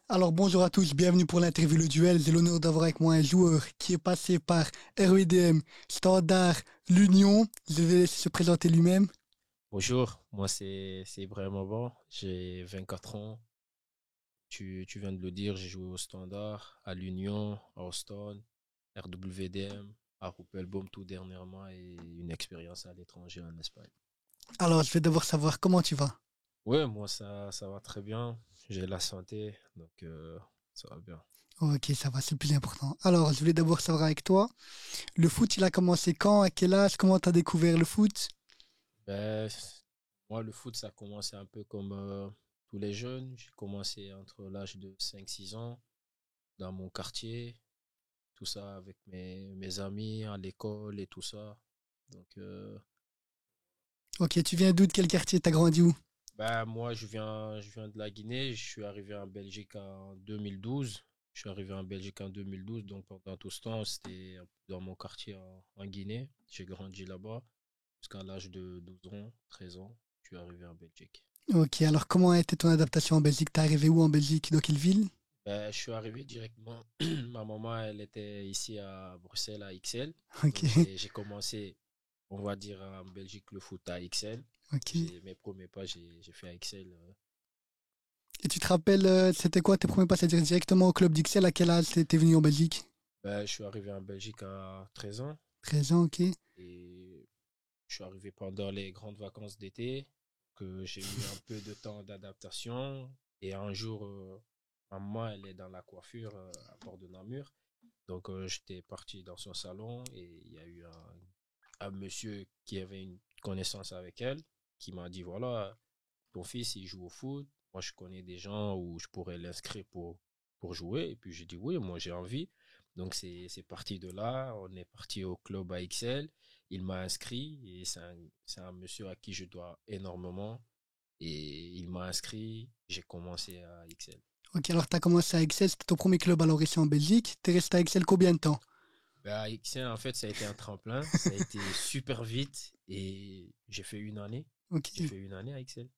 Alors bonjour à tous, bienvenue pour l'interview Le Duel. J'ai l'honneur d'avoir avec moi un joueur qui est passé par RWDM, Standard, l'Union. Je vais laisser se présenter lui-même. Bonjour, moi c'est Ibrahim Bon, j'ai 24 ans. Tu viens de le dire, j'ai joué au Standard, à l'Union, à Houston, RWDM, à Ruppelboom tout dernièrement et une expérience à l'étranger en Espagne. Alors je vais devoir savoir comment tu vas. Ouais, moi ça va très bien, j'ai la santé, donc ça va bien. Ok, ça va, c'est le plus important. Alors je voulais d'abord savoir avec toi, le foot il a commencé quand, à quel âge, comment tu as découvert le foot? Ben, moi le foot ça a commencé un peu comme tous les jeunes, j'ai commencé entre l'âge de 5 6 ans dans mon quartier. Tout ça avec mes amis à l'école et tout ça. Donc, Ok, tu viens d'où, de quel quartier, t'as grandi où? bah, moi, je viens de la Guinée. Je suis arrivé en Belgique en 2012. Je suis arrivé en Belgique en 2012. Donc, pendant tout ce temps, c'était dans mon quartier en Guinée. J'ai grandi là-bas jusqu'à l'âge de 12 ans, 13 ans. Je suis arrivé en Belgique. Ok, alors comment a été ton adaptation en Belgique? T'es arrivé où en Belgique? Dans quelle ville? Ben, je suis arrivé directement. Ma maman, elle était ici à Bruxelles, à XL. Ok, Donc, j'ai commencé, on va dire, en Belgique, le foot à XL. ok. Mes premiers pas, j'ai fait à XL. Et tu te rappelles, c'était quoi tes premiers pas? C'est-à-dire directement au club d'XL, à quel âge t'es venu en Belgique? Ben, je suis arrivé en Belgique à 13 ans 13 ans, ok. et je suis arrivé pendant les grandes vacances d'été, que j'ai eu un peu de temps d'adaptation. Et un jour, maman, elle est dans la coiffure à Port de Namur. Donc, j'étais parti dans son salon et il y a eu un monsieur qui avait une connaissance avec elle qui m'a dit, voilà, ton fils, il joue au foot. Moi, je connais des gens où je pourrais l'inscrire pour jouer. Et puis, j'ai dit, oui, moi, j'ai envie. Donc, c'est parti de là. On est parti au club à XL. Il m'a inscrit et c'est un monsieur à qui je dois énormément. Et il m'a inscrit. J'ai commencé à XL. Ok, alors tu as commencé à Excel, c'était ton premier club alors ici en Belgique. Tu es resté à Excel combien de temps? Ben, à XL, en fait, ça a été un tremplin. Ça a été super vite et j'ai fait une année. Ok, J'ai fait une année à XL.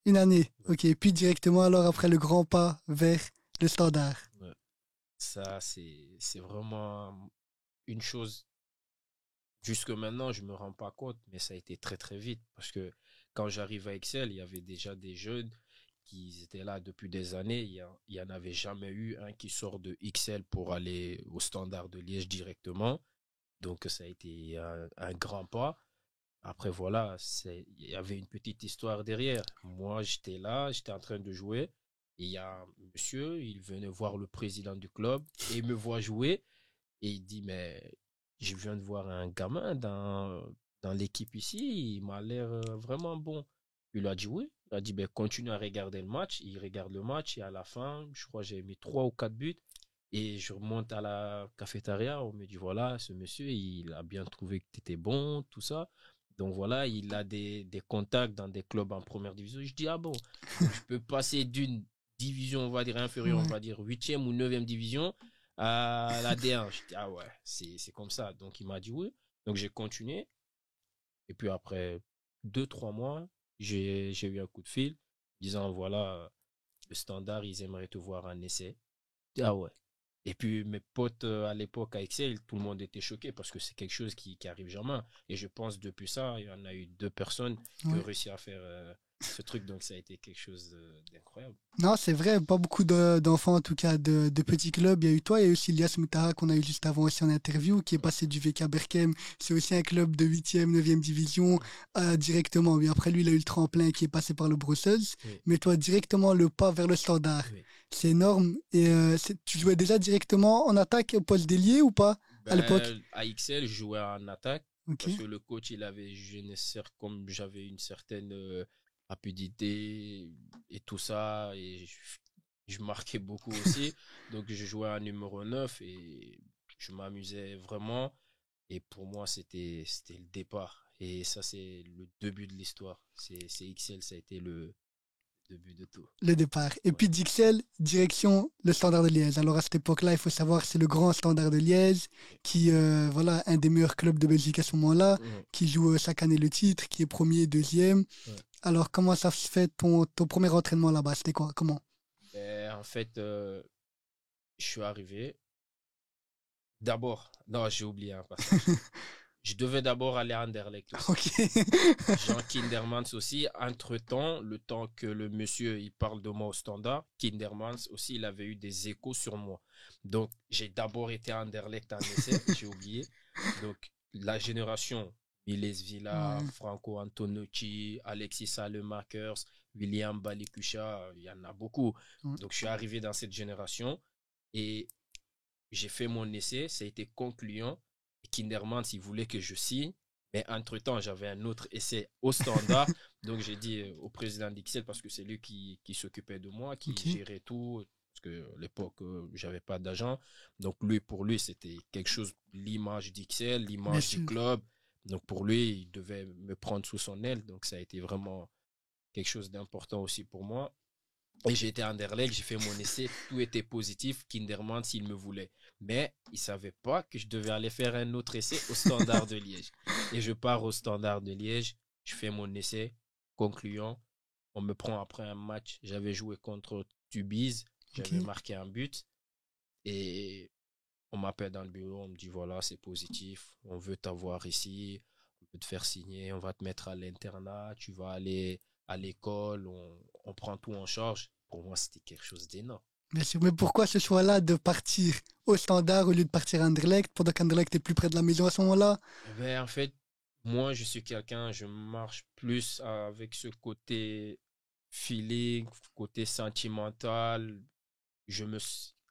une année. Ouais, Ok, puis directement alors après le grand pas vers le standard. ouais. Ça, c'est vraiment une chose. Jusque maintenant, je me rends pas compte, mais ça a été très très vite parce que quand j'arrive à Excel, il y avait déjà des jeunes qui étaient là depuis des années. Il y en avait jamais eu un qui sort de Excel pour aller au Standard de Liège directement. Donc ça a été un grand pas. Après voilà, il y avait une petite histoire derrière. Moi, j'étais là, j'étais en train de jouer. Et il y a un monsieur, il venait voir le président du club et il me voit jouer. Et il dit, mais je viens de voir un gamin dans l'équipe ici, il m'a l'air vraiment bon. Il a dit oui. Il a dit, ben, continue à regarder le match. Il regarde le match et à la fin, je crois que j'ai mis 3 ou 4 buts. Et je remonte à la cafétéria. On me dit, voilà, ce monsieur, il a bien trouvé que tu étais bon, tout ça. Donc voilà, il a des contacts dans des clubs en première division. Je dis, ah bon, donc je peux passer d'une division, on va dire inférieure, on Ouais. va dire huitième ou neuvième division, à la D1. Je dis, ah ouais, c'est comme ça. Donc il m'a dit oui. Donc j'ai continué. Et puis après 2 3 mois, j'ai eu un coup de fil disant, voilà, le standard, ils aimeraient te voir en essai. Je dis, ah ouais. Et puis mes potes à l'époque à Excel, tout le monde était choqué parce que c'est quelque chose qui arrive jamais. Et je pense depuis ça, il y en a eu 2 personnes qui ont Ouais. réussi à faire ce truc. Donc ça a été quelque chose d'incroyable. Non, c'est vrai, pas beaucoup d'enfants, en tout cas, de petits clubs. Il y a eu toi, il y a eu aussi Elias Moutara qu'on a eu juste avant aussi en interview, qui est passé du VK Berkem. C'est aussi un club de 8e, 9e division, directement. Oui, après lui, il a eu le tremplin qui est passé par le Brussels. Oui, Mais toi, directement, le pas vers le standard. oui. C'est énorme. Et tu jouais déjà directement en attaque au poste d'ailier ou pas, à l'époque? Ben, à XL, je jouais en attaque Ok. parce que le coach, il avait jugé nécessaire, comme j'avais une certaine rapidité et tout ça, et je marquais beaucoup aussi. Donc, je jouais en numéro 9 et je m'amusais vraiment. Et pour moi, c'était le départ. Et ça, c'est le début de l'histoire. C'est XL, ça a été le début de tout. Le départ. Et Ouais. puis d'Ixelles, direction le Standard de Liège. Alors à cette époque-là, il faut savoir, c'est le grand Standard de Liège, qui, voilà, un des meilleurs clubs de Belgique à ce moment-là, Ouais. qui joue chaque année le titre, qui est premier, deuxième. Ouais. Alors comment ça se fait ton premier entraînement là-bas? C'était quoi? Comment? en fait, je suis arrivé. D'abord, non, j'ai oublié un passage. Je devais d'abord aller à Anderlecht aussi. Ok. Jean Kindermans aussi. Entre-temps, le temps que le monsieur il parle de moi au Standard, Kindermans aussi, il avait eu des échos sur moi. Donc, j'ai d'abord été à Anderlecht en essai, j'ai oublié. Donc, la génération Miles Villa, Ouais. Franco Antonucci, Alexis Salemakers, William Balikusha, il y en a beaucoup. Ouais. Donc, je suis arrivé dans cette génération et j'ai fait mon essai, ça a été concluant. Kindermans, il voulait que je signe. Mais entre-temps, j'avais un autre essai au Standard. Donc, j'ai dit au président d'Ixelles, parce que c'est lui qui s'occupait de moi, qui Ok. gérait tout. Parce que à l'époque, j'avais pas d'agent. Donc, pour lui, c'était quelque chose, l'image d'Ixelles, Bien l'image du sûr. club. Donc, pour lui, il devait me prendre sous son aile. Donc, ça a été vraiment quelque chose d'important aussi pour moi. Et j'ai été à Anderlecht, j'ai fait mon essai, tout était positif. Kinderman, s'il me voulait. Mais il ne savait pas que je devais aller faire un autre essai au Standard de Liège. Et je pars au Standard de Liège, je fais mon essai concluant. On me prend après un match. J'avais joué contre Tubize, Ok. j'avais marqué un but. Et on m'appelle dans le bureau, on me dit voilà, c'est positif, on veut t'avoir ici, on peut te faire signer, on va te mettre à l'internat, tu vas aller à l'école, on prend tout en charge. Pour moi, c'était quelque chose d'énorme. Bien sûr. Mais pourquoi ce choix-là de partir au Standard au lieu de partir à Anderlecht pendant qu'Anderlecht est plus près de la maison à ce moment-là? Ben, en fait, moi, je suis quelqu'un, je marche plus avec ce côté feeling, côté sentimental.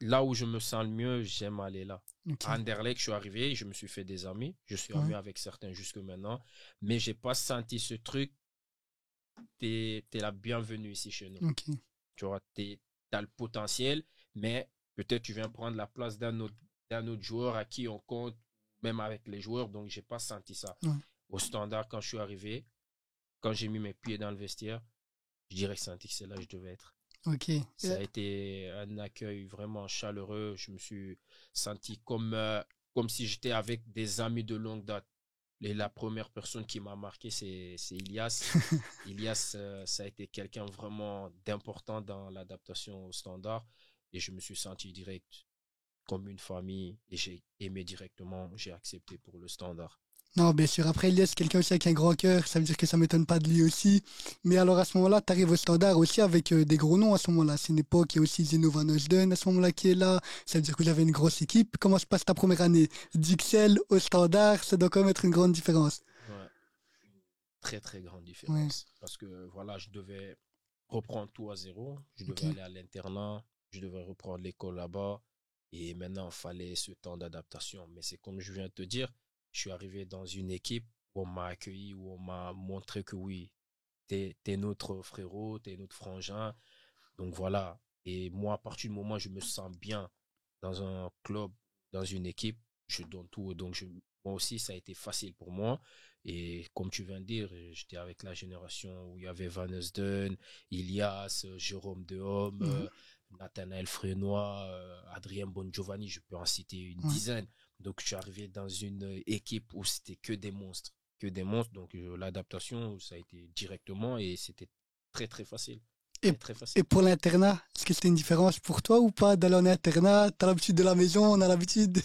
Là où je me sens le mieux, j'aime aller là. Ok. À Anderlecht, je suis arrivé, je me suis fait des amis. Je suis ami Ouais. avec certains jusque maintenant. Mais j'ai pas senti ce truc. T'es la bienvenue ici chez nous. Ok. Tu vois, t'as le potentiel, mais peut-être tu viens prendre la place d'un autre joueur à qui on compte, même avec les joueurs. Donc, j'ai pas senti ça. Ouais. Au Standard, quand je suis arrivé, quand j'ai mis mes pieds dans le vestiaire, je dirais que c'est là que je devais être. Ok. Ça a été un accueil vraiment chaleureux. Je me suis senti comme si j'étais avec des amis de longue date. Et la première personne qui m'a marqué, c'est Ilias. Ilias, ça a été quelqu'un vraiment d'important dans l'adaptation au Standard. Et je me suis senti direct comme une famille. Et j'ai aimé directement, j'ai accepté pour le Standard. Non, bien sûr. Après, Elias, c'est quelqu'un aussi avec un grand cœur. Ça veut dire que ça m'étonne pas de lui aussi. Mais alors, à ce moment-là, tu arrives au Standard aussi avec des gros noms à ce moment-là. C'est une époque, il y a aussi Zeno Van Heusden à ce moment-là qui est là. Ça veut dire que vous avez une grosse équipe. Comment se passe ta première année? D'Ixelles au Standard, ça doit quand même être une grande différence. Ouais, très très grande Ouais, différence. Parce que voilà, je devais reprendre tout à zéro. Je ok. devais aller à l'internat, je devais reprendre l'école là-bas. Et maintenant, il fallait ce temps d'adaptation. Mais c'est comme je viens de te dire, je suis arrivé dans une équipe où on m'a accueilli, où on m'a montré que oui, t'es notre frérot, t'es notre frangin. Donc voilà. Et moi, à partir du moment où je me sens bien dans un club, dans une équipe, je donne tout. Donc moi aussi, ça a été facile pour moi. Et comme tu viens de dire, j'étais avec la génération où il y avait Van Heusden, Ilias, Jérôme Dehom, Mhm. Nathanaël Frénois, Adrien Bongiovanni, je peux en citer une Ouais. dizaine. Donc je suis arrivé dans une équipe où c'était que des monstres. Que des monstres. Donc l'adaptation, ça a été directement et c'était très très facile. Et, Très très et facile. pour l'internat, est-ce que c'était une différence pour toi ou pas d'aller en internat? T'as l'habitude de la maison, on a l'habitude.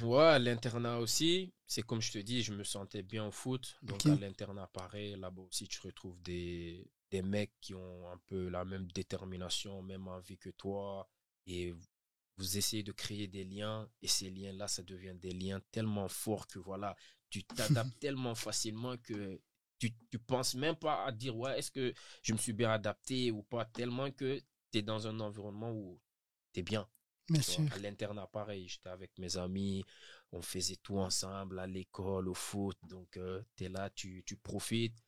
Ouais, l'internat aussi, c'est comme je te dis, je me sentais bien au foot. Ok. Donc à l'internat, pareil, là-bas aussi, tu retrouves des mecs qui ont un peu la même détermination, même envie que toi. Et vous essayez de créer des liens. Et ces liens-là, ça devient des liens tellement forts que voilà, tu t'adaptes tellement facilement que tu penses même pas à dire, ouais, est-ce que je me suis bien adapté ou pas, tellement que tu es dans un environnement où tu es bien. Bien Tu vois, sûr. à l'internat, pareil, j'étais avec mes amis, on faisait tout ensemble, à l'école, au foot. Donc, tu es là, tu profites.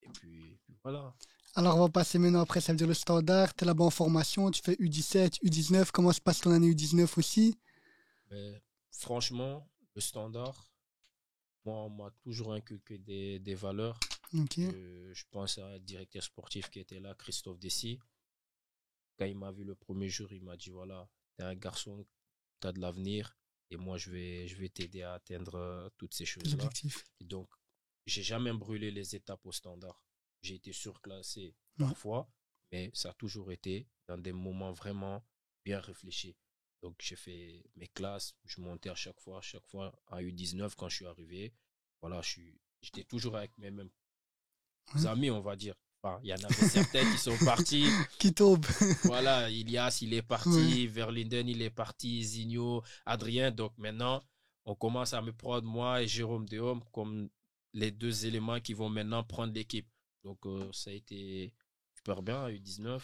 Et puis voilà. Alors, on va passer maintenant après, ça veut dire le standard. Tu es là-bas en formation, tu fais U17, U19. Comment se passe ton année U19 aussi? Mais franchement, le Standard, moi, on m'a toujours inculqué des valeurs. Ok. Je pense à un directeur sportif qui était là, Christophe Dessy. Quand il m'a vu le premier jour, il m'a dit, voilà, tu es un garçon, tu as de l'avenir. Et moi, je vais t'aider à atteindre toutes ces Tes choses-là. objectifs. Et donc, j'ai jamais brûlé les étapes au Standard. J'ai été surclassé Ouais. parfois, mais ça a toujours été dans des moments vraiment bien réfléchi. Donc, j'ai fait mes classes, je montais à chaque fois, à U19 quand je suis arrivé. Voilà, j'étais toujours avec mes mêmes Ouais. amis, on va dire. Enfin, il y en avait certains qui sont partis. Qui tombe. Voilà, Ilias, il est Ouais. parti, Verlinden, il est parti, Zinho, Adrien. Donc maintenant, on commence à me prendre moi et Jérôme Dehomme comme les deux éléments qui vont maintenant prendre l'équipe. Donc ça a été super bien, U19.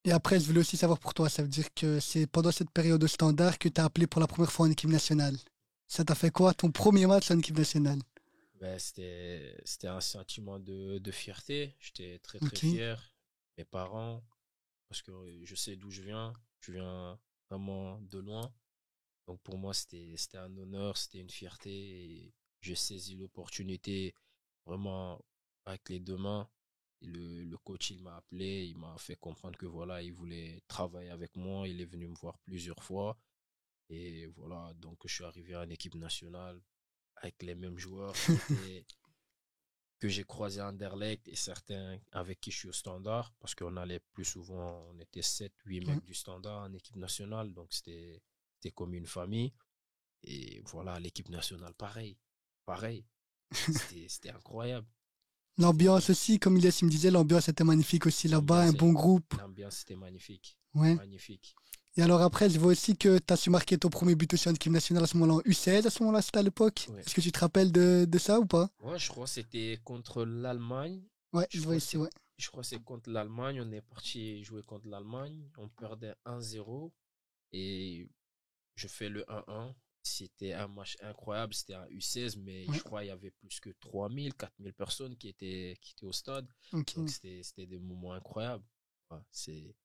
Et après, je voulais aussi savoir pour toi, ça veut dire que c'est pendant cette période de standard que tu as appelé pour la première fois en équipe nationale. Ça t'a fait quoi, ton premier match en équipe nationale? Ben, c'était un sentiment de fierté. J'étais très très Ok. fier. Mes parents, parce que je sais d'où je viens. Je viens vraiment de loin. Donc pour moi, c'était un honneur, c'était une fierté et j'ai saisi l'opportunité vraiment avec les deux mains. Et le coach, il m'a appelé, il m'a fait comprendre que voilà, il voulait travailler avec moi. Il est venu me voir plusieurs fois. Et voilà, donc je suis arrivé en équipe nationale avec les mêmes joueurs que j'ai croisés à Anderlecht et certains avec qui je suis au standard parce qu'on allait plus souvent, on était 7 8 Ouais. mecs du standard en équipe nationale. Donc c'était comme une famille. Et voilà, l'équipe nationale, pareil. Pareil. C'était incroyable. C'était L'ambiance aussi, comme Ilias il me disait, l'ambiance était magnifique aussi là-bas, un l'ambiance, bon groupe. l'ambiance était magnifique. Ouais. Magnifique. Et alors après, je vois aussi que tu as su marquer ton premier but aussi en équipe nationale à ce moment-là en U16, à ce moment-là, c'était à l'époque. Ouais. Est-ce que tu te rappelles de ça ou pas? Ouais, je crois que c'était contre l'Allemagne. Ouais, Je je vois crois que ici, c'est ouais. je crois que c'est contre l'Allemagne. On est parti jouer contre l'Allemagne. On perdait 1-0 et je fais le 1-1. C'était un match incroyable. C'était un U16, mais Ouais, je crois qu'il y avait plus que 3000 4000 personnes qui étaient au stade. Donc ok. c'était des moments incroyables. Ouais, c'est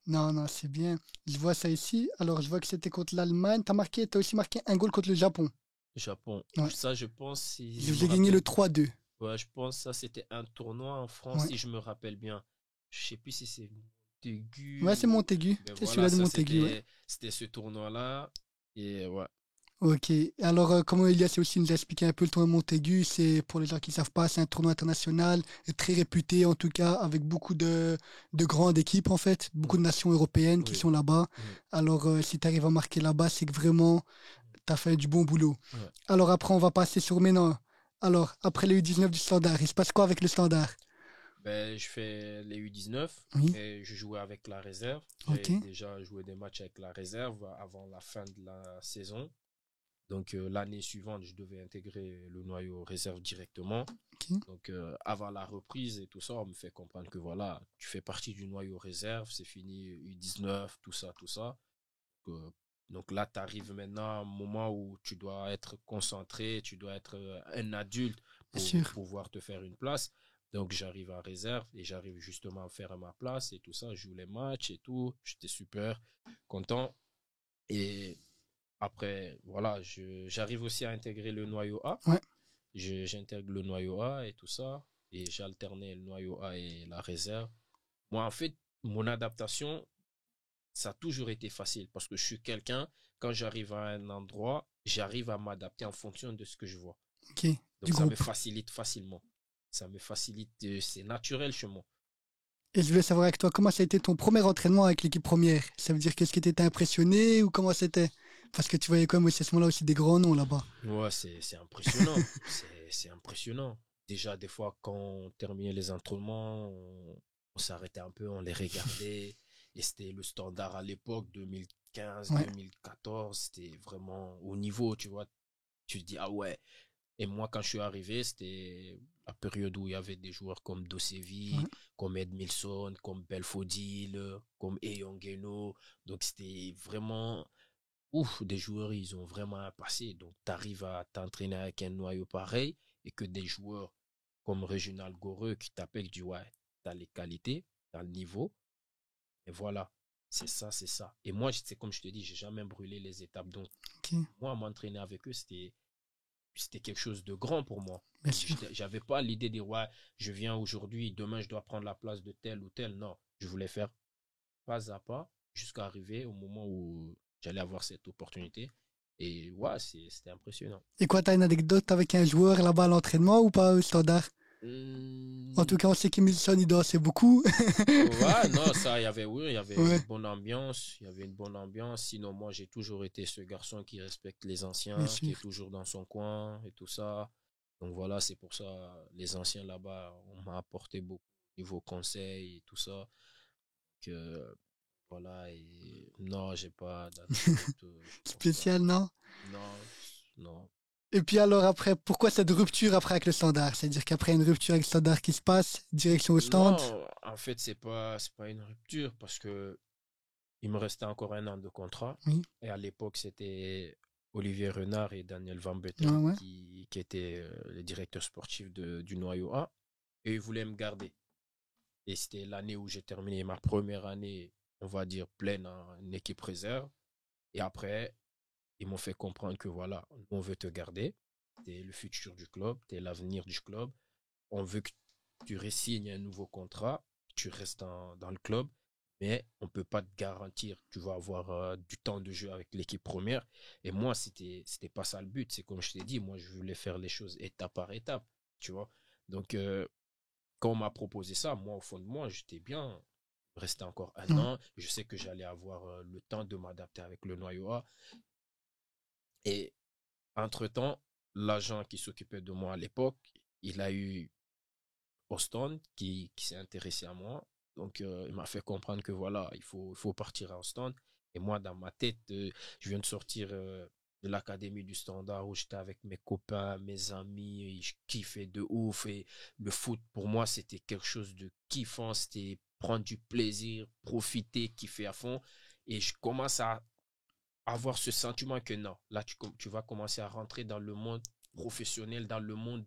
Non, non, c'est bien. Je vois ça ici. Alors, je vois que c'était contre l'Allemagne. T'as aussi marqué un goal contre le Japon. Japon. Ouais. Ça, je pense, si Je je vous me ai gagné le rappelle. 3-2. Ouais, je pense que ça, c'était un tournoi en France, Ouais. si je me rappelle bien. Je sais plus si c'est Montaigu Ouais, c'est ou. Montaigu. Ben C'est voilà, celui-là de ça, Montaigu, ouais. c'était ce tournoi-là. Et ouais. Ok. Alors, comme Elias aussi nous a expliqué un peu le tournoi Montaigu, c'est pour les gens qui ne savent pas, c'est un tournoi international très réputé, en tout cas, avec beaucoup de grandes équipes, en fait, beaucoup de Mhm. nations européennes qui Oui. sont là-bas. Mhm. Alors, si tu arrives à marquer là-bas, c'est que vraiment, tu as fait du bon boulot. Ouais. Alors, après, on va passer sur maintenant. Alors, après les U19 du Standard, il se passe quoi avec le Standard? Ben, je fais les U19 Oui, et je jouais avec la réserve. ok, J'ai déjà joué des matchs avec la réserve avant la fin de la saison. Donc l'année suivante, je devais intégrer le noyau réserve directement. ok. Donc avant la reprise et tout ça, on me fait comprendre que voilà, tu fais partie du noyau réserve, c'est fini U19, tout ça, tout ça. Donc là, tu arrives maintenant à un moment où tu dois être concentré, tu dois être un adulte Bien pour sûr. pouvoir te faire une place. Donc j'arrive en réserve et j'arrive justement à faire ma place et tout ça. Je joue les matchs et tout. J'étais super content. Et après, voilà, j'arrive aussi à intégrer le noyau A. Ouais, J'intègre le noyau A et tout ça. Et j'alternais le noyau A et la réserve. Moi, en fait, mon adaptation, ça a toujours été facile parce que je suis quelqu'un, quand j'arrive à un endroit, j'arrive à m'adapter en fonction de ce que je vois. ok. Du Donc, ça me groupe. facilite facilement. Ça me facilite, c'est naturel chez moi. Et je voulais savoir avec toi, comment ça a été ton premier entraînement avec l'équipe première? Ça veut dire qu'est-ce qui t'était impressionné ou comment c'était? Parce que tu voyais quand même aussi à ce moment-là aussi des grands noms là-bas. Ouais, c'est impressionnant. C'est impressionnant. Déjà, des fois, quand on terminait les entraînements, on s'arrêtait un peu, on les regardait. Et c'était le standard à l'époque, 2015, Ouais, 2014. C'était vraiment au niveau, tu vois. Tu te dis, ah ouais. Et moi, quand je suis arrivé, c'était la période où il y avait des joueurs comme Dosevi, ouais. comme Edmilson, comme Belfodil, comme Eyongeno. Donc, c'était vraiment ouf, des joueurs, ils ont vraiment un passé. Donc, tu arrives à t'entraîner avec un noyau pareil et que des joueurs comme Réginald Goreux qui t'appellent, du ouais, t'as les qualités, t'as le niveau. Et voilà, c'est ça, c'est ça. Et moi, c'est comme je te dis, j'ai jamais brûlé les étapes. Donc, Ok, moi, m'entraîner avec eux, c'était quelque chose de grand pour moi. bien Donc, sûr. j'avais pas l'idée de, ouais, je viens aujourd'hui, demain, je dois prendre la place de tel ou tel. Non, je voulais faire pas à pas jusqu'à arriver au moment où j'allais avoir cette opportunité. Et ouais, c'était impressionnant. Et quoi, t'as une anecdote avec un joueur là-bas à l'entraînement ou pas au Standard? En tout cas, on sait qu'Emilson, il dansait beaucoup. Ouais, non, ça, il y avait Ouais, une bonne ambiance. Il y avait une bonne ambiance. Sinon, moi, j'ai toujours été ce garçon qui respecte les bien anciens, qui sûr. est toujours dans son coin et tout ça. Donc voilà, c'est pour ça, les anciens là-bas, on m'a apporté beaucoup niveau conseils et tout ça. Que voilà, et non, j'ai pas d'anecdote pour ça. Spécial, non? Non, non. Et puis alors après, pourquoi cette rupture après avec le Standard? C'est-à-dire qu'après une rupture avec le Standard qui se passe, direction au stand? Non, en fait, c'est pas une rupture parce que il me restait encore un an de contrat. Oui, Et à l'époque, c'était Olivier Renard et Daniel Van ouais, Betten ouais. qui étaient les directeurs sportifs du Noyau A. Et ils voulaient me garder. Et c'était l'année où j'ai terminé ma première année, on va dire, pleine en équipe réserve. Et après, ils m'ont fait comprendre que voilà, on veut te garder. Tu es le futur du club, tu es l'avenir du club. On veut que tu re-signes un nouveau contrat, tu restes dans le club, mais on ne peut pas te garantir que tu vas avoir du temps de jeu avec l'équipe première. Et moi, c'était pas ça le but. C'est comme je t'ai dit, moi, je voulais faire les choses étape par étape, tu vois. Donc, quand on m'a proposé ça, moi, au fond de moi, j'étais bien. Rester encore un Ouais. an. Je sais que j'allais avoir le temps de m'adapter avec le noyau A. Et entre-temps, l'agent qui s'occupait de moi à l'époque, il a eu Houston qui s'est intéressé à moi. Donc, il m'a fait comprendre que voilà, il faut partir à Houston. Et moi, dans ma tête, je viens de sortir de l'académie du Standard où j'étais avec mes copains, mes amis, et je kiffais de ouf. Et le foot, pour moi, c'était quelque chose de kiffant. C'était prendre du plaisir, profiter, kiffer à fond. Et je commence à avoir ce sentiment que non, là, tu vas commencer à rentrer dans le monde professionnel, dans le monde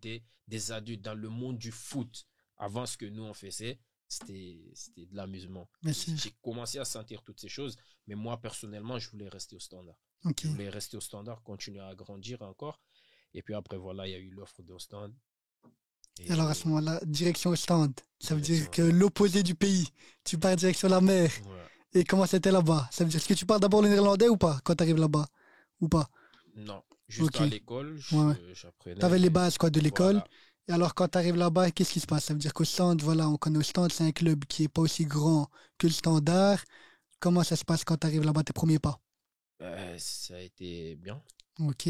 des adultes, dans le monde du foot. Avant, ce que nous, on faisait, c'était de l'amusement. Bien Et sûr. j'ai commencé à sentir toutes ces choses, mais moi, personnellement, je voulais rester au standard. Ok. Je voulais rester au standard, continuer à grandir encore. Et puis après, voilà, il y a eu l'offre de stand Et alors à ce et moment-là, direction au stand. Ça veut dire direction au que stand. l'opposé du pays. Tu pars direction la mer. Ouais. Et comment c'était là-bas? Ça veut dire, est-ce que tu parles d'abord le néerlandais ou pas quand tu arrives là-bas? Ou pas? Non, juste Ok. à l'école, Ouais, ouais. j'apprenais, T'avais les mais bases quoi de l'école. voilà. Et alors quand tu arrives là-bas, qu'est-ce qui se passe? Ça veut dire qu'au stand, voilà, on connaît au stand, c'est un club qui est pas aussi grand que le standard. Comment ça se passe quand tu arrives là-bas, tes premiers pas? Ça a été bien, Ok.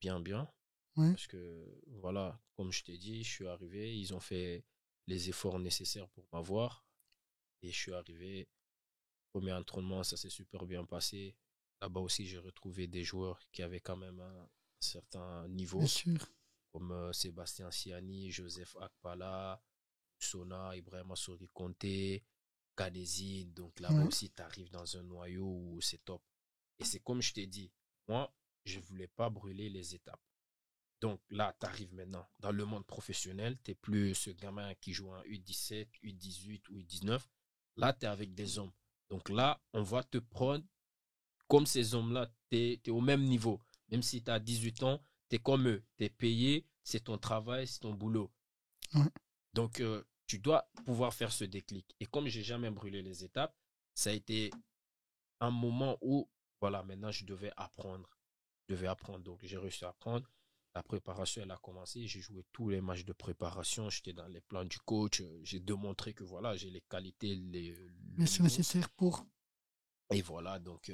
bien. Ouais. Parce que, voilà, comme je t'ai dit, je suis arrivé, ils ont fait les efforts nécessaires pour m'avoir. Et je suis arrivé, premier entraînement, ça s'est super bien passé. Là-bas aussi, j'ai retrouvé des joueurs qui avaient quand même un certain Bien niveau, sûr. comme Sébastien Siani, Joseph Akpala, Sona, Ibrahima Sori Conté, Kadezine. Donc là-bas Ouais. aussi, tu arrives dans un noyau où c'est top. Et c'est comme je t'ai dit, moi, je voulais pas brûler les étapes. Donc là, tu arrives maintenant dans le monde professionnel. Tu n'es plus ce gamin qui joue en U17, U18 ou U19. Là, tu es avec des hommes. Donc là, on va te prendre comme ces hommes-là. Tu es au même niveau. Même si tu as 18 ans, tu es comme eux. Tu es payé, c'est ton travail, c'est ton boulot. Ouais. Donc, tu dois pouvoir faire ce déclic. Et comme j'ai jamais brûlé les étapes, ça a été un moment où, voilà, maintenant, je devais apprendre. Je devais apprendre. Donc, j'ai réussi à apprendre. La préparation, elle a commencé. J'ai joué tous les matchs de préparation. J'étais dans les plans du coach. J'ai démontré que voilà, j'ai les qualités, le Bien sûr niveau. nécessaire pour. Et voilà, donc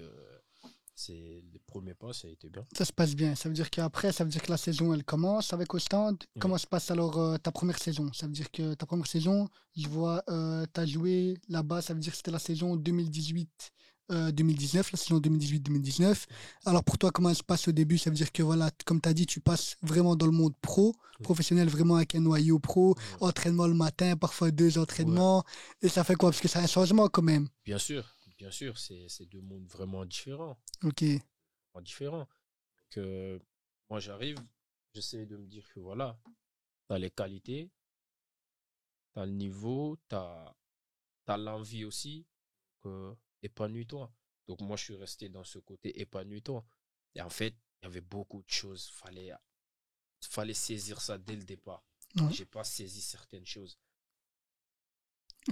c'est le premier pas, ça a été bien. Ça se passe bien. Ça veut dire qu'après, ça veut dire que la saison, elle commence avec au stand. Oui. Comment se passe alors ta première saison? Ça veut dire que ta première saison, je vois, tu as joué là-bas, ça veut dire que c'était la saison 2018. 2019, la saison 2018-2019. Alors pour toi, comment elle se passe au début? Ça veut dire que voilà, comme tu as dit, tu passes vraiment dans le monde pro, Oui. professionnel, vraiment avec un noyau pro, Ouais. entraînement le matin, parfois deux Ouais. entraînements. Et ça fait quoi? Parce que c'est un changement quand même. Bien sûr, c'est deux mondes vraiment différents. Ok, Vraiment différents. Que moi j'arrive, j'essaie de me dire que voilà, tu as les qualités, tu as le niveau, tu as l'envie aussi, que épanouis-toi. Donc moi je suis resté dans ce côté épanouis-toi. Et en fait, il y avait beaucoup de choses, fallait saisir ça dès le départ. Et ouais. j'ai pas saisi certaines choses,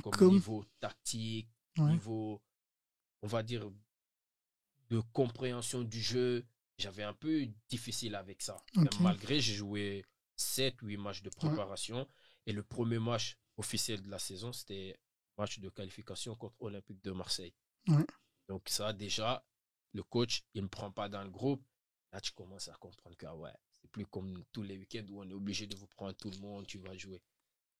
comme Comme, niveau tactique, ouais, niveau, on va dire, de compréhension du jeu. J'avais un peu difficile avec ça. Même ok, malgré, j'ai joué 7 8 matchs de ouais. préparation. Et le premier match officiel de la saison, c'était match de qualification contre Olympique de Marseille. Ouais. Donc ça, déjà, le coach, il ne me prend pas dans le groupe. Là, tu commences à comprendre que ouais, c'est plus comme tous les week-ends où on est obligé de vous prendre tout le monde, tu vas jouer.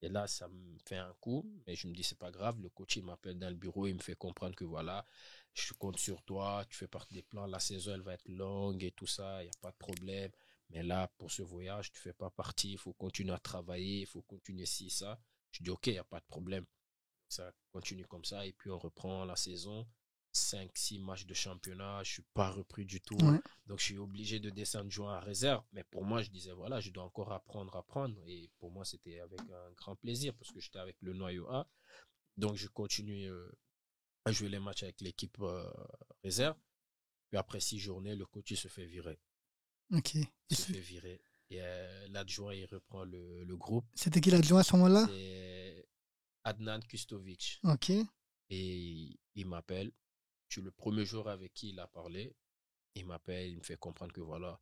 Et là, ça me fait un coup, mais je me dis, c'est pas grave. Le coach, il m'appelle dans le bureau, il me fait comprendre que voilà, je compte sur toi, tu fais partie des plans, la saison, elle va être longue et tout ça, il n'y a pas de problème. Mais là, pour ce voyage, tu fais pas partie, il faut continuer à travailler, il faut continuer ci, ça. Je dis, ok, il n'y a pas de problème. Ça continue comme ça, et puis on reprend la saison. 5 6 matchs de championnat, je suis pas repris du tout. Ouais. Donc, je suis obligé de descendre jouer en réserve. Mais pour moi, je disais, voilà, je dois encore apprendre. Et pour moi, c'était avec un grand plaisir parce que j'étais avec le noyau A. Donc, je continue à jouer les matchs avec l'équipe réserve. Puis après 6 journées, le coach il se fait virer. Ok. Il se fait virer. Et l'adjoint, il reprend le groupe. C'était qui l'adjoint à ce moment-là? C'est Adnan Kustovic. Ok. Et il m'appelle. Je suis le premier jour avec qui il a parlé. Il m'appelle, il me fait comprendre que voilà,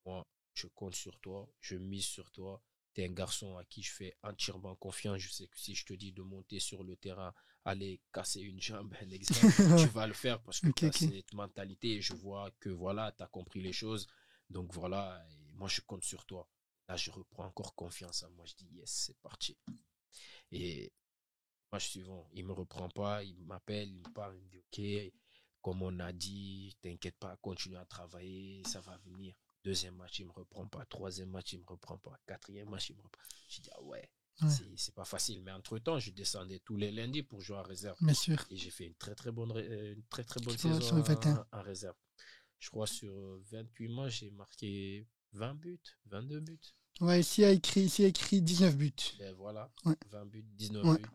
moi, je compte sur toi, je mise sur toi. Tu es un garçon à qui je fais entièrement confiance. Je sais que si je te dis de monter sur le terrain, aller casser une jambe, un exemple, tu vas le faire parce que Ok, tu as ok. cette mentalité et je vois que voilà, tu as compris les choses. Donc voilà, et moi, je compte sur toi. Là, je reprends encore confiance en moi. Je dis yes, c'est parti. Et match suivant, il me reprend pas, il m'appelle, il me parle, il me dit ok, comme on a dit, t'inquiète pas, continue à travailler, ça va venir. Deuxième match, il me reprend pas. Troisième match, il me reprend pas. Quatrième match, il me reprend. Je dis ah ouais, Ouais, c'est pas facile. Mais entre-temps, je descendais tous les lundis pour jouer en réserve. bien sûr. Et j'ai fait une très très bonne Équipe saison sur le 21. en réserve. Je crois sur 28 matchs, j'ai marqué 20 buts, 22 buts. Ouais, ici il y a écrit 19 buts. Ben voilà, Ouais, 20 buts, 19 ouais. buts.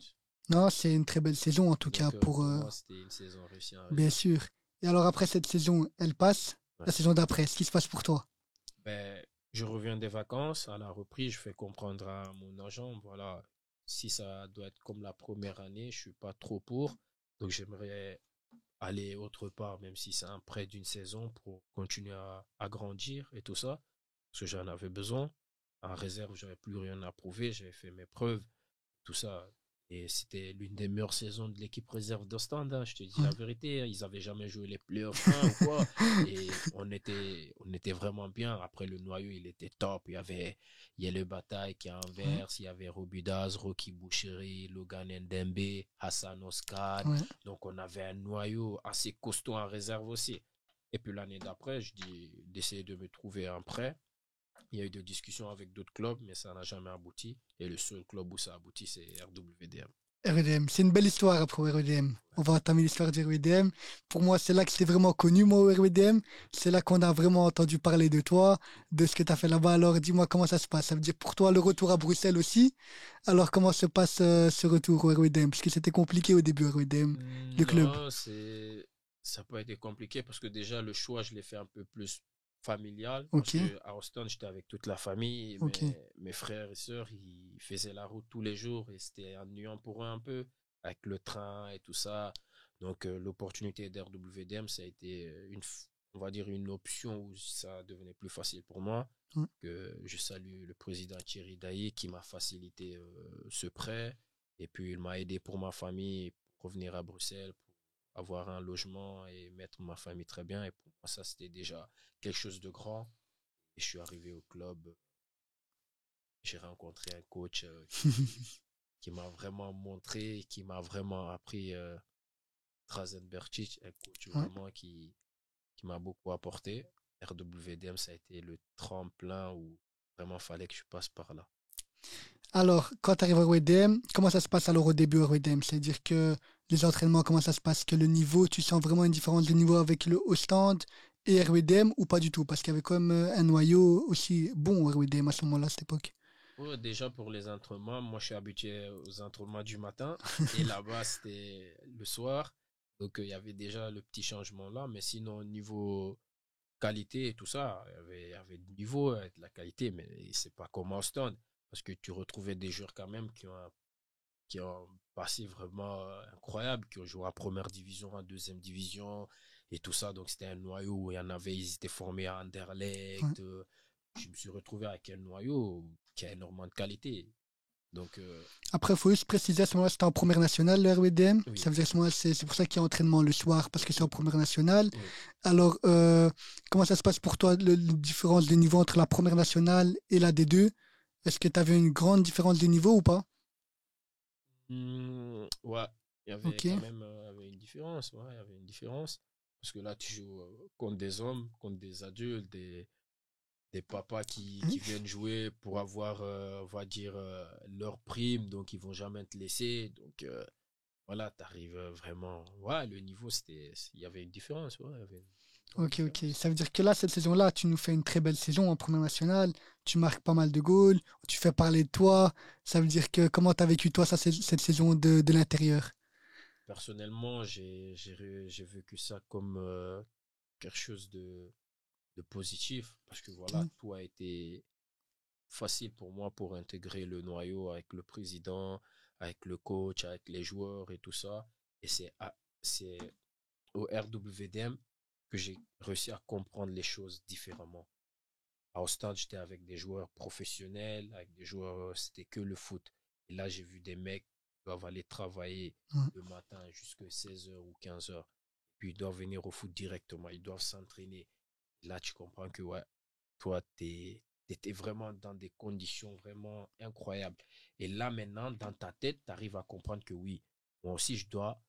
Non, c'est une très belle saison en tout cas Donc pour, pour moi, c'était une saison réussie en bien réserve. sûr. Et alors après cette saison, elle passe. Ouais. La saison d'après, ce qui se passe pour toi? Ben, je reviens des vacances, à la reprise, je fais comprendre à mon agent, voilà, si ça doit être comme la première année, je suis pas trop pour. Donc j'aimerais aller autre part, même si c'est un prêt d'une saison pour continuer à grandir et tout ça, parce que j'en avais besoin. En réserve, j'avais plus rien à prouver, j'avais fait mes preuves, tout ça. Et c'était l'une des meilleures saisons de l'équipe réserve d'Ostende, hein, je te dis Ouais. la vérité. Hein. Ils avaient jamais joué les playoffs 1 ou quoi. Et on était vraiment bien. Après, le noyau, il était top. Il y avait le Bataille qui est Ouais, Anvers, il y avait Robudaz, Rocky Boucherie, Logan Ndembe, Hassan Oskan. ouais. Donc, on avait un noyau assez costaud en réserve aussi. Et puis l'année d'après, je dis d'essayer de me trouver un prêt. Il y a eu des discussions avec d'autres clubs, mais ça n'a jamais abouti. Et le seul club où ça a abouti, c'est RWDM. REDM, c'est une belle histoire après REDM. On va entamer l'histoire du REDM. Pour moi, c'est là que c'était vraiment connu, moi, au REDM. C'est là qu'on a vraiment entendu parler de toi, de ce que tu as fait là-bas. Alors, dis-moi comment ça se passe. Ça veut dire pour toi le retour à Bruxelles aussi. Alors, comment se passe ce retour au REDM? Parce que c'était compliqué au début, REDM, le club. Non, ça n'a pas été compliqué parce que déjà le choix, je l'ai fait un peu plus familial parce Ok, que à Houston, j'étais avec toute la famille, ok. mes frères et sœurs, ils faisaient la route tous les jours et c'était ennuyant pour eux un peu avec le train et tout ça. Donc l'opportunité d'RWDM, ça a été on va dire une option où ça devenait plus facile pour moi. Ouais. Que je salue le président Thierry Dailly qui m'a facilité ce prêt. Et puis, il m'a aidé pour ma famille, pour revenir à Bruxelles, pour avoir un logement et mettre ma famille très bien. Et pour moi, ça, c'était déjà quelque chose de grand. Et je suis arrivé au club. J'ai rencontré un coach qui m'a vraiment montré, qui m'a vraiment appris Drazen Berčić, un coach Ouais. vraiment qui m'a beaucoup apporté. RWDM, ça a été le tremplin où vraiment fallait que je passe par là. Alors, quand tu arrives au REDM, comment ça se passe alors au début au REDM? C'est-à-dire que les entraînements, comment ça se passe? Que le niveau, tu sens vraiment une différence de niveau avec le haut stand et RWDM ou pas du tout? Parce qu'il y avait quand même un noyau aussi bon au RWDM à ce moment-là, à cette époque. Ouais, déjà pour les entraînements, moi je suis habitué aux entraînements du matin et là-bas c'était le soir. Donc il y avait déjà le petit changement là, mais sinon au niveau qualité et tout ça, il y avait du niveau, de la qualité, mais c'est pas comme Austin parce que tu retrouvais des joueurs quand même qui ont passé vraiment incroyable, qui ont joué en première division, en deuxième division et tout ça. Donc c'était un noyau où il y en avait, ils étaient formés à Ouais. Anderlecht. Je me suis retrouvé avec un noyau qui a énormément de qualité. Donc, Après, il faut juste préciser, à ce moment-là, c'était en première nationale, le RWDM. oui, Ça veut dire à ce moment-là, c'est pour ça qu'il y a entraînement le soir, parce que c'est en première nationale. oui. Alors, comment ça se passe pour toi, la différence de niveau entre la première nationale et la D2? Est-ce que tu avais une grande différence de niveau ou pas? Ouais, il y avait Ok. quand même une différence. Ouais, il y avait une différence. Parce que là, tu joues contre des hommes, contre des adultes, des papas qui viennent jouer pour avoir, on va dire, leur prime, donc ils vont jamais te laisser. Donc voilà, tu arrives vraiment. Ouais, le niveau, il y avait une différence. Ouais, il y avait une grande Ok, ok. différence. Ça veut dire que là, cette saison-là, tu nous fais une très belle saison en première nationale. Tu marques pas mal de goals. Tu fais parler de toi. Ça veut dire que comment tu as vécu, toi, ça, cette saison de l'intérieur? Personnellement, j'ai vécu ça comme quelque chose de positif parce que voilà, Ok. tout a été facile pour moi pour intégrer le noyau avec le président, avec le coach, avec les joueurs et tout ça. Et c'est au RWDM que j'ai réussi à comprendre les choses différemment. Au stade, j'étais avec des joueurs professionnels, avec des joueurs, c'était que le foot. Et là, j'ai vu des mecs qui doivent aller travailler Ouais. le matin jusqu'à 16 heures ou 15 heures. Puis ils doivent venir au foot directement, ils doivent s'entraîner. Là, tu comprends que ouais, toi, t'étais vraiment dans des conditions vraiment incroyables. Et là, maintenant, dans ta tête, tu arrives à comprendre que oui, moi aussi, je dois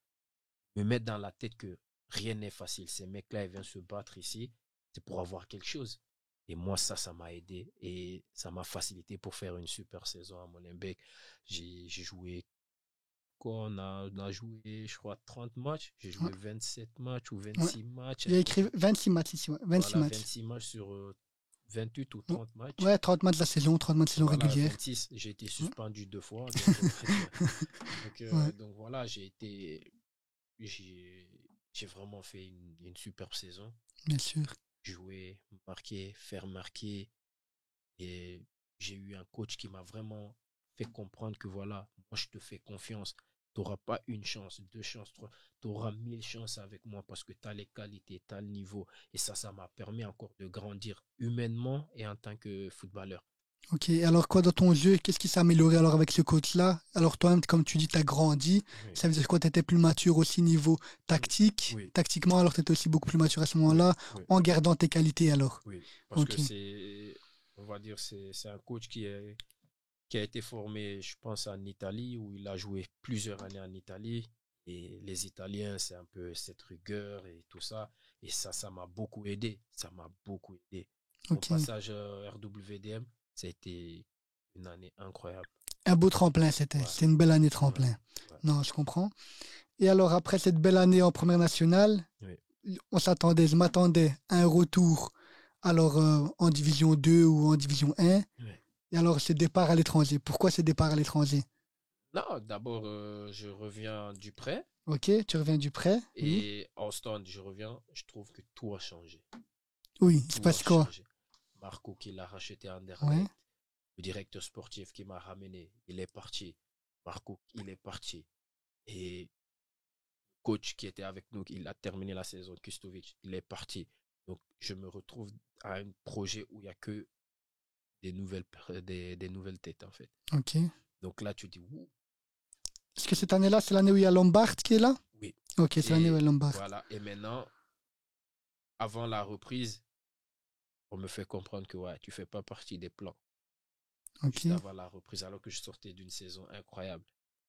me mettre dans la tête que rien n'est facile. Ces mecs-là, ils viennent se battre ici, c'est pour avoir quelque chose. Et moi, ça m'a aidé et ça m'a facilité pour faire une super saison à Molenbeek. J'ai joué, quoi, on a joué, je crois, 30 matchs. J'ai Ouais. joué 27 matchs ou Ouais. 26 matchs J'ai avec écrit l'équipe. 26 matchs ici, ouais. 26 Voilà, matchs. 26 matchs sur 28 ou Ouais, 30 matchs. ouais, 30 matchs de la saison, 30 matchs de saison Voilà, régulière. 26. J'ai été Ouais. suspendu 2 fois, donc, Ouais, donc voilà, j'ai, j'ai vraiment fait une superbe saison. bien sûr. Jouer, marquer, faire marquer. Et j'ai eu un coach qui m'a vraiment fait comprendre que voilà, moi je te fais confiance. Tu n'auras pas une chance, deux chances, trois. Tu auras 1000 chances avec moi parce que tu as les qualités, tu as le niveau. Et ça m'a permis encore de grandir humainement et en tant que footballeur. Ok, alors quoi dans ton jeu, qu'est-ce qui s'est amélioré alors avec ce coach-là? Alors toi-même, comme tu dis, tu as grandi. Oui, Ça veut dire quoi? Tu étais plus mature aussi niveau tactique. oui, Tactiquement, alors tu étais aussi beaucoup plus mature à ce oui, moment-là, oui, en gardant tes qualités alors. oui. Parce que Ok, on va dire, c'est un coach qui a été formé, je pense, en Italie, où il a joué plusieurs années en Italie. Et les Italiens, c'est un peu cette rigueur et tout ça. Et ça m'a beaucoup aidé. Ça m'a beaucoup aidé. Mon ok. passage à RWDM, ça a été une année incroyable. Un beau tremplin, c'était. Ouais, C'était une belle année ouais, tremplin. ouais. Non, je comprends. Et alors, après cette belle année en première nationale, Oui. je m'attendais à un retour alors en division 2 ou en division 1. Oui. Et alors, ce départ à l'étranger. Pourquoi ce départ à l'étranger? Non, d'abord, je reviens du prêt. Ok, tu reviens du prêt? Oui. Et en stand, je reviens. Je trouve que tout a changé. Oui, il se Tout a passe quoi? changé. Marco qui l'a racheté à Ouais. Anderlecht, le directeur sportif qui m'a ramené, il est parti. Marco, il est parti. Et le coach qui était avec nous, il a terminé la saison, Kustovic, il est parti. Donc, je me retrouve à un projet où il n'y a que des nouvelles têtes, en fait. Ok. Donc là, tu dis, ouh, Est-ce que cette année-là, c'est l'année où il y a Lombard qui est là? oui. Ok, c'est l'année où il y a Et Lombard. voilà. Et maintenant, avant la reprise, on me fait comprendre que ouais, tu fais pas partie des plans. Ok. Juste avant la reprise, alors que je sortais d'une saison incroyable.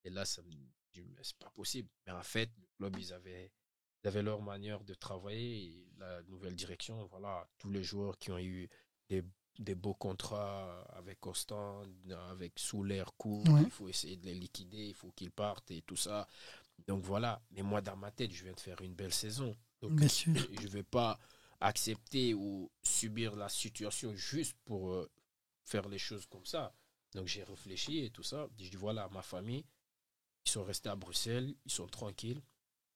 Et là, ça me dit, mais c'est pas possible. Mais en fait, le club, ils avaient leur manière de travailler et la nouvelle direction, voilà, tous les joueurs qui ont eu des, des beaux contrats avec Ostend, avec sous l'air court, Ouais, il faut essayer de les liquider, il faut qu'ils partent et tout ça. Donc voilà, mais moi dans ma tête, je viens de faire une belle saison. Donc bien sûr. je ne vais pas accepter ou subir la situation juste pour faire les choses comme ça. Donc j'ai réfléchi et tout ça. Je dis voilà, ma famille, ils sont restés à Bruxelles, ils sont tranquilles.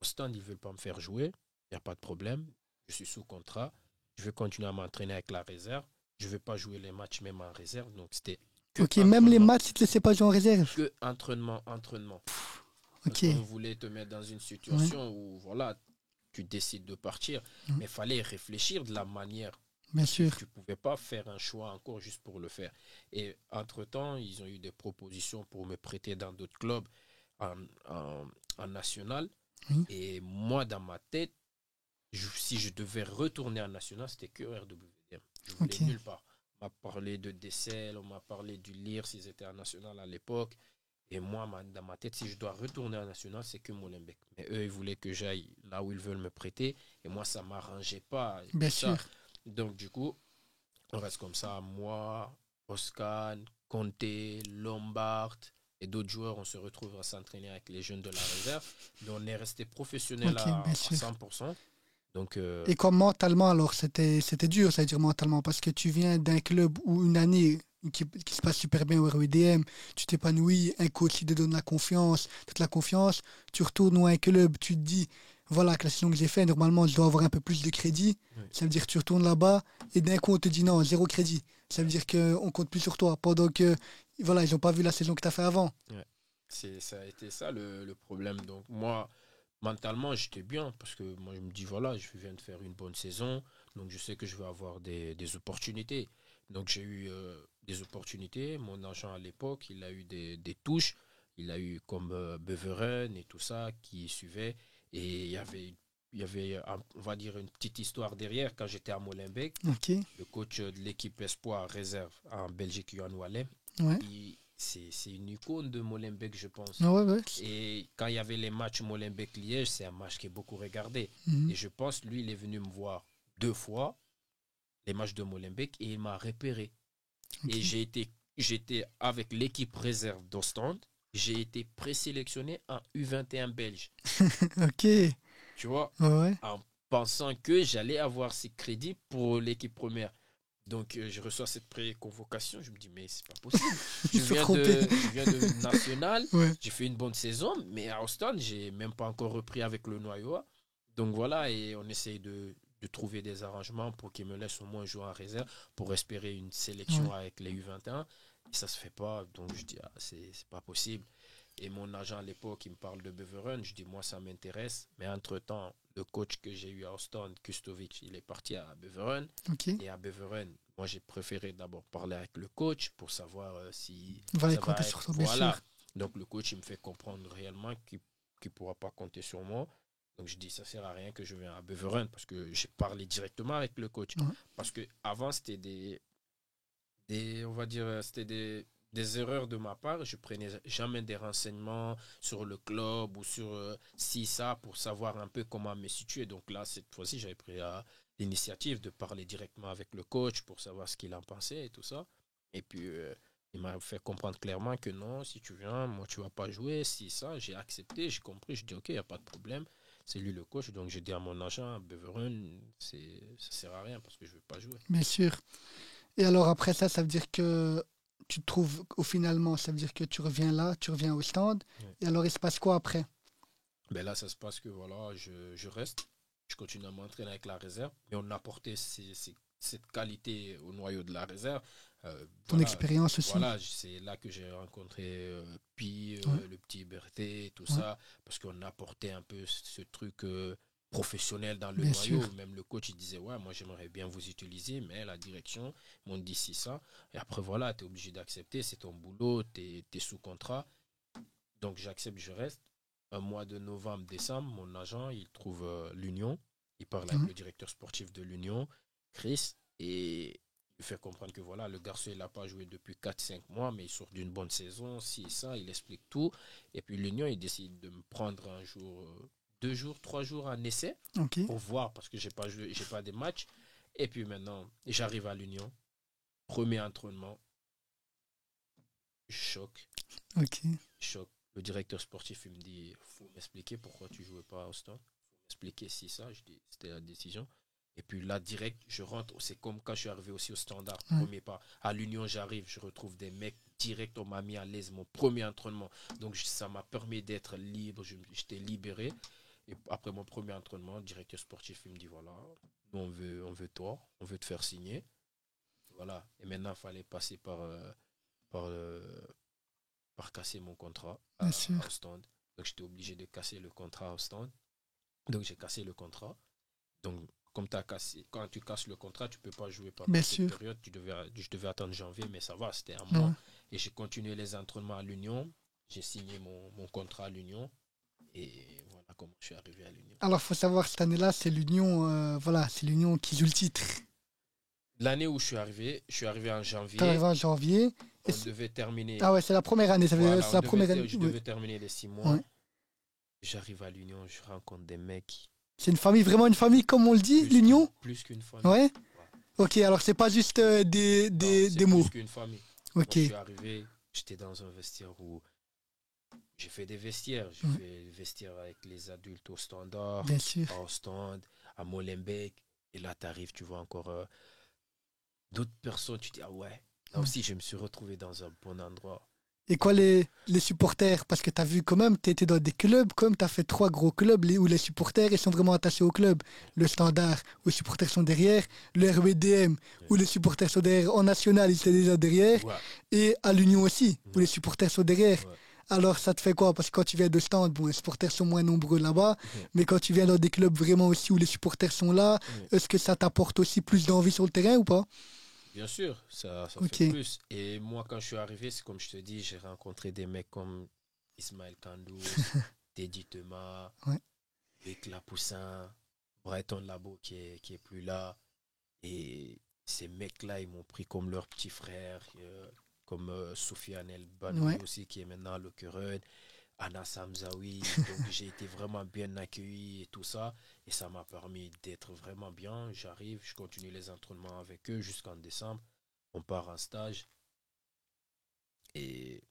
Au stand, ils ne veulent pas me faire jouer. Il n'y a pas de problème. Je suis sous contrat. Je vais continuer à m'entraîner avec la réserve. Je ne vais pas jouer les matchs même en réserve. Donc c'était que Ok, même les entraînement. matchs, ils te laissaient pas jouer en réserve. Que entraînement, entraînement. Parce Ok. qu'on voulait te mettre dans une Ouais. situation où voilà, tu décides de partir. Mm. Mais il fallait réfléchir de la manière. Bien sûr. Tu pouvais pas faire un choix encore juste pour le faire. Et entre-temps, ils ont eu des propositions pour me prêter dans d'autres clubs en, en, en national. Oui. Et moi, dans ma tête, si je devais retourner en national, c'était que RWDM. Je voulais Ok. nulle part. On m'a parlé de Dessel, on m'a parlé du Lire s'ils étaient en national à l'époque. Et moi, dans ma tête, si je dois retourner en national, c'est que Molenbeek. Mais eux, ils voulaient que j'aille là où ils veulent me prêter. Et moi, ça ne m'arrangeait pas. Et Bien tout ça. sûr. Donc, du coup, on reste comme ça. Moi, Oscar, Conte, Lombard et d'autres joueurs, on se retrouve à s'entraîner avec les jeunes de la réserve. Mais on est resté professionnel Ok, bien à sûr. 100%. Donc, Et comme mentalement, alors, c'était dur, ça veut dire mentalement, parce que tu viens d'un club où une année qui se passe super bien au RWDM, tu t'épanouis, un coach qui te donne la confiance, toute la confiance, tu retournes dans un club, tu te dis, voilà, avec la saison que j'ai fait, normalement, je dois avoir un peu plus de crédit. oui. Ça veut dire que tu retournes là-bas, et d'un coup, on te dit non, zéro crédit. Ça veut dire qu'on compte plus sur toi, pendant que, voilà, ils n'ont pas vu la saison que tu as fait avant. Ouais. Ça a été ça le problème. Donc, moi, mentalement, j'étais bien parce que moi, je me dis, voilà, je viens de faire une bonne saison. Donc, je sais que je vais avoir des opportunités. Donc, j'ai eu des opportunités. Mon agent à l'époque, il a eu des touches. Il a eu comme Beveren et tout ça qui suivait. Et il y avait on va dire, une petite histoire derrière. Quand j'étais à Molenbeek, Ok, le coach de l'équipe Espoir réserve en Belgique, Yohan Wallem, ouais. c'est une icône de Molenbeek, je pense. Ah ouais, ouais. Et quand il y avait les matchs Molenbeek-Liège, c'est un match qui est beaucoup regardé. Mhm. Et je pense, lui, il est venu me voir 2 fois, les matchs de Molenbeek, et il m'a repéré. Ok. Et j'étais avec l'équipe réserve d'Ostende. J'ai été présélectionné en U21 belge. Ok, ouais, Tu vois, ouais. en pensant que j'allais avoir ces crédits pour l'équipe première. Donc, je reçois cette pré-convocation. Je me dis, mais c'est pas possible. Ils se sont trompés. Je viens de National. Ouais. J'ai fait une bonne saison. Mais à Austin, j'ai même pas encore repris avec le noyau. Donc, voilà. Et on essaye de trouver des arrangements pour qu'ils me laissent au moins jouer en réserve pour espérer une Ouais. sélection avec les U21. Et ça se fait pas. Donc, je dis, ah, c'est pas possible. Et mon agent à l'époque, il me parle de Beveren. Je dis, moi, ça m'intéresse. Mais entre-temps, le coach que j'ai eu à Austin, Kustovic, il est parti à Beveren. Ok. Et à Beveren, moi, j'ai préféré d'abord parler avec le coach pour savoir si On va les ça compter va sur être. toi, bien sûr. Voilà. Donc, le coach, il me fait comprendre réellement qu'il ne pourra pas compter sur moi. Donc, je dis, ça ne sert à rien que je vienne à Beveren parce que j'ai parlé directement avec le coach. Ouais. Parce que avant c'était on va dire, c'était des erreurs de ma part. Je prenais jamais des renseignements sur le club ou sur si ça pour savoir un peu comment me situer. Donc là, cette fois-ci, j'avais pris l'initiative de parler directement avec le coach pour savoir ce qu'il en pensait et tout ça. Et puis, il m'a fait comprendre clairement que non, si tu viens, moi, tu vas pas jouer. Si ça, j'ai accepté, j'ai compris. Je dis, OK, il n'y a pas de problème. C'est lui le coach. Donc, j'ai dit à mon agent, Beveren, ça sert à rien parce que je ne veux pas jouer. Bien sûr. Et alors après ça, ça veut dire que tu te trouves au finalement, ça veut dire que tu reviens là, tu reviens au stand. Ouais. Et alors il se passe quoi après? Ben là, ça se passe que voilà, je reste, je continue à m'entraîner avec la réserve, mais on a apporté cette qualité au noyau de la réserve. Ton Voilà, expérience aussi. voilà, c'est là que j'ai rencontré Pi, Ouais, le petit Berthet, tout ouais, ça, parce qu'on a apporté un peu ce truc professionnel dans le bien sûr. noyau. Même le coach, il disait, ouais, moi j'aimerais bien vous utiliser, mais la direction m'ont dit si ça. Et après, voilà, tu es obligé d'accepter, c'est ton boulot, tu es sous contrat. Donc j'accepte, je reste. Un mois de novembre, décembre, mon agent, il trouve l'Union. Il parle avec Ouais, le directeur sportif de l'Union, Chris, et il fait comprendre que voilà, le garçon, il n'a pas joué depuis 4 5 mois, mais il sort d'une bonne saison, si ça, il explique tout. Et puis l'Union, il décide de me prendre un jour, 2 jours, 3 jours en essai ok, pour voir, parce que j'ai pas joué, j'ai pas des matchs. Et puis maintenant, j'arrive à l'Union, premier entraînement, choc. ok. Choc. Le directeur sportif, il me dit, faut m'expliquer pourquoi tu jouais pas à Austin. Faut m'expliquer si ça. Je dis, c'était la décision. Et puis là, direct, je rentre. C'est comme quand je suis arrivé aussi au Standard. Ouais. Premier pas. À l'Union, j'arrive, je retrouve des mecs. Direct, on m'a mis à l'aise. Mon premier entraînement. Donc, ça m'a permis d'être libre. J'étais libéré. Et après mon premier entraînement, le directeur sportif, il me dit, voilà, nous, on veut toi. On veut te faire signer. Voilà. Et maintenant, il fallait passer par par casser mon contrat Bien sûr. au stand. Donc j'étais obligé de casser le contrat au stand. Donc j'ai cassé le contrat. Donc quand tu casses le contrat, tu peux pas jouer Bien pendant cette sûr. période. Je devais attendre janvier, mais ça va, c'était un Ouais. mois. Et j'ai continué les entraînements à l'Union. J'ai signé mon contrat à l'Union. Et voilà comment je suis arrivé à l'Union. Alors, faut savoir, cette année-là, c'est l'Union voilà, c'est l'Union qui joue le titre. L'année où je suis arrivé en T'es janvier. arrivé en janvier. On devait terminer. Ah ouais, c'est la première année. Voilà, C'est la première année. je Ouais. devais terminer les 6 mois. Ouais. J'arrive à l'Union, je rencontre des mecs. C'est une famille, vraiment une famille, comme on le dit, l'Union? Plus qu'une famille. Ouais. Ouais. Ok, alors c'est pas juste Non, des c'est mots. plus qu'une famille. Ok. Quand je suis arrivé, j'étais dans un vestiaire où j'ai fait des vestiaires. J'ai fait des vestiaires avec les adultes au standard, Bien sûr. au stand, à Molenbeek. Et là, tu arrives, tu vois encore d'autres personnes. Tu dis, ah ouais, là aussi, je me suis retrouvé dans un bon endroit. Et quoi les supporters? Parce que tu as vu quand même, tu étais dans des clubs, comme tu as fait 3 gros clubs où les supporters ils sont vraiment attachés au club. Le Standard, où les supporters sont derrière. Le RWDM, où les supporters sont derrière. En national, ils étaient déjà derrière. Ouais. Et à l'Union aussi, où les supporters sont derrière. Ouais. Alors ça te fait quoi? Parce que quand tu viens de Stand, bon, les supporters sont moins nombreux là-bas. Mais quand tu viens dans des clubs vraiment aussi où les supporters sont là, est-ce que ça t'apporte aussi plus d'envie sur le terrain ou pas? Bien sûr, ça Ok. fait plus. Et moi, quand je suis arrivé, c'est comme je te dis, j'ai rencontré des mecs comme Ismaël Kandous, Teddy Thomas, Ouais. Vic Lapoussin, Brighton Labo qui est plus là. Et ces mecs-là, ils m'ont pris comme leur petit frère, comme Soufiane El Banoui Ouais. aussi, qui est maintenant à l'Okerud, Anna Samzaoui. Donc j'ai été vraiment bien accueilli et tout ça. Et ça m'a permis d'être vraiment bien. J'arrive, je continue les entraînements avec eux jusqu'en décembre. On part en stage. Et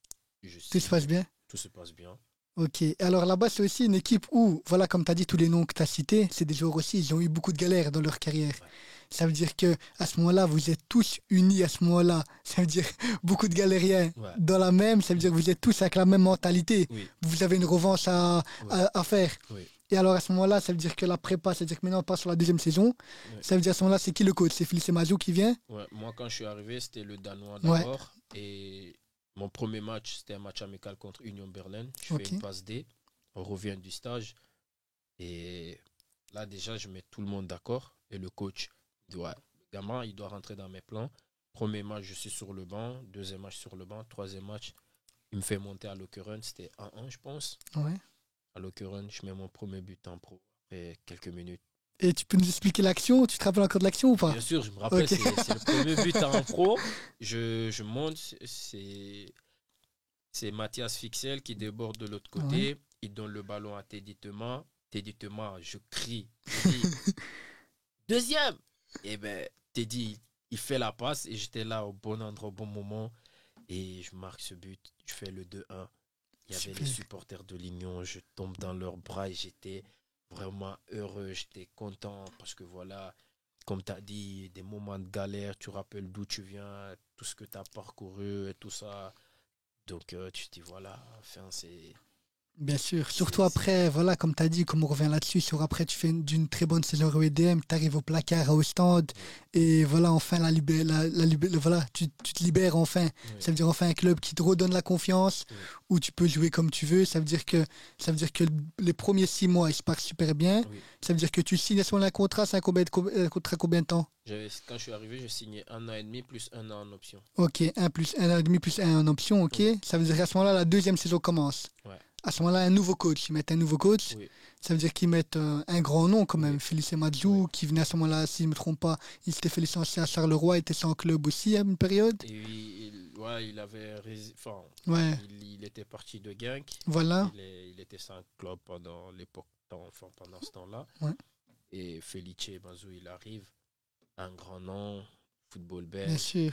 Tout se passe bien? Tout se passe bien. Ok. Alors là-bas, c'est aussi une équipe où, voilà, comme tu as dit, tous les noms que tu as cités, c'est des joueurs aussi, ils ont eu beaucoup de galères dans leur carrière. Ouais. Ça veut dire que à ce moment-là, vous êtes tous unis à ce moment-là. Ça veut dire beaucoup de galériens Ouais. dans la même. Ça veut dire que vous êtes tous avec la même mentalité. Oui. Vous avez une revanche à faire. Oui. Et alors à ce moment-là, ça veut dire que la prépa, ça veut dire que maintenant on passe sur la deuxième saison. Ouais. Ça veut dire à ce moment-là, c'est qui le coach? C'est Felice Mazou qui vient? Ouais. Moi, quand je suis arrivé, c'était le Danois Ouais. d'abord. Et mon premier match, c'était un match amical contre Union Berlin. Je Ok. fais une passe D. On revient du stage. Et là, déjà, je mets tout le monde d'accord. Et le coach doit, le gamin, il doit rentrer dans mes plans. Premier match, je suis sur le banc. Deuxième match, sur le banc. Troisième match, il me fait monter à l'Okerun. C'était 1-1, je pense. Ouais. À l'Okerun, je mets mon premier but en pro. Après quelques minutes. Et tu peux nous expliquer l'action? Tu te rappelles encore de l'action ou pas? Bien sûr, je me rappelle, Ok. c'est le premier but en pro. Je monte, c'est Mathias Fixel qui déborde de l'autre côté. Ouais. Il donne le ballon à Teddy Thomas. Teddy Thomas, je crie. Teddy, deuxième! Et ben, Teddy, il fait la passe et j'étais là au bon endroit, au bon moment. Et je marque ce but. Je fais le 2-1. Il y avait Super. les supporters de l'Union. Je tombe dans leurs bras et j'étais vraiment heureux. J'étais content parce que voilà, comme tu as dit, des moments de galère, tu rappelles d'où tu viens, tout ce que tu as parcouru et tout ça. Donc tu te dis voilà, enfin c'est... Bien sûr. Surtout c'est- après, voilà, comme tu as dit, comme on revient là-dessus, sur après, tu fais d'une très bonne saison REDM, tu arrives au placard, au stand, et voilà, enfin, voilà, tu te libères enfin. Ouais. Ça veut dire enfin un club qui te redonne la confiance, Ouais. où tu peux jouer comme tu veux. Ça veut dire que les premiers 6 mois, ils se passent super bien. Oui. Ça veut dire que tu signes à ce moment-là un contrat, c'est un contrat combien de temps? Quand je suis arrivé, j'ai signé 1 an et demi plus 1 an en option. Ok, 1 plus 1,5 plus 1 en option, ok. Oui. Ça veut dire qu'à ce moment-là, la deuxième saison commence. Ouais. À ce moment-là, un nouveau coach. Ils mettent un nouveau coach. Oui. Ça veut dire qu'ils mettent un grand nom quand même. Oui. Felice Madzou, Oui. qui venait à ce moment-là, si je ne me trompe pas, il s'était fait licencier à Charleroi, il était sans club aussi à une période. Et il avait... Enfin, Ouais, il était parti de Genk. voilà. Il était sans club pendant l'époque, pendant ce temps-là. Ouais. Et Felice Mazou, il arrive, un grand nom, football Bien belge. sûr.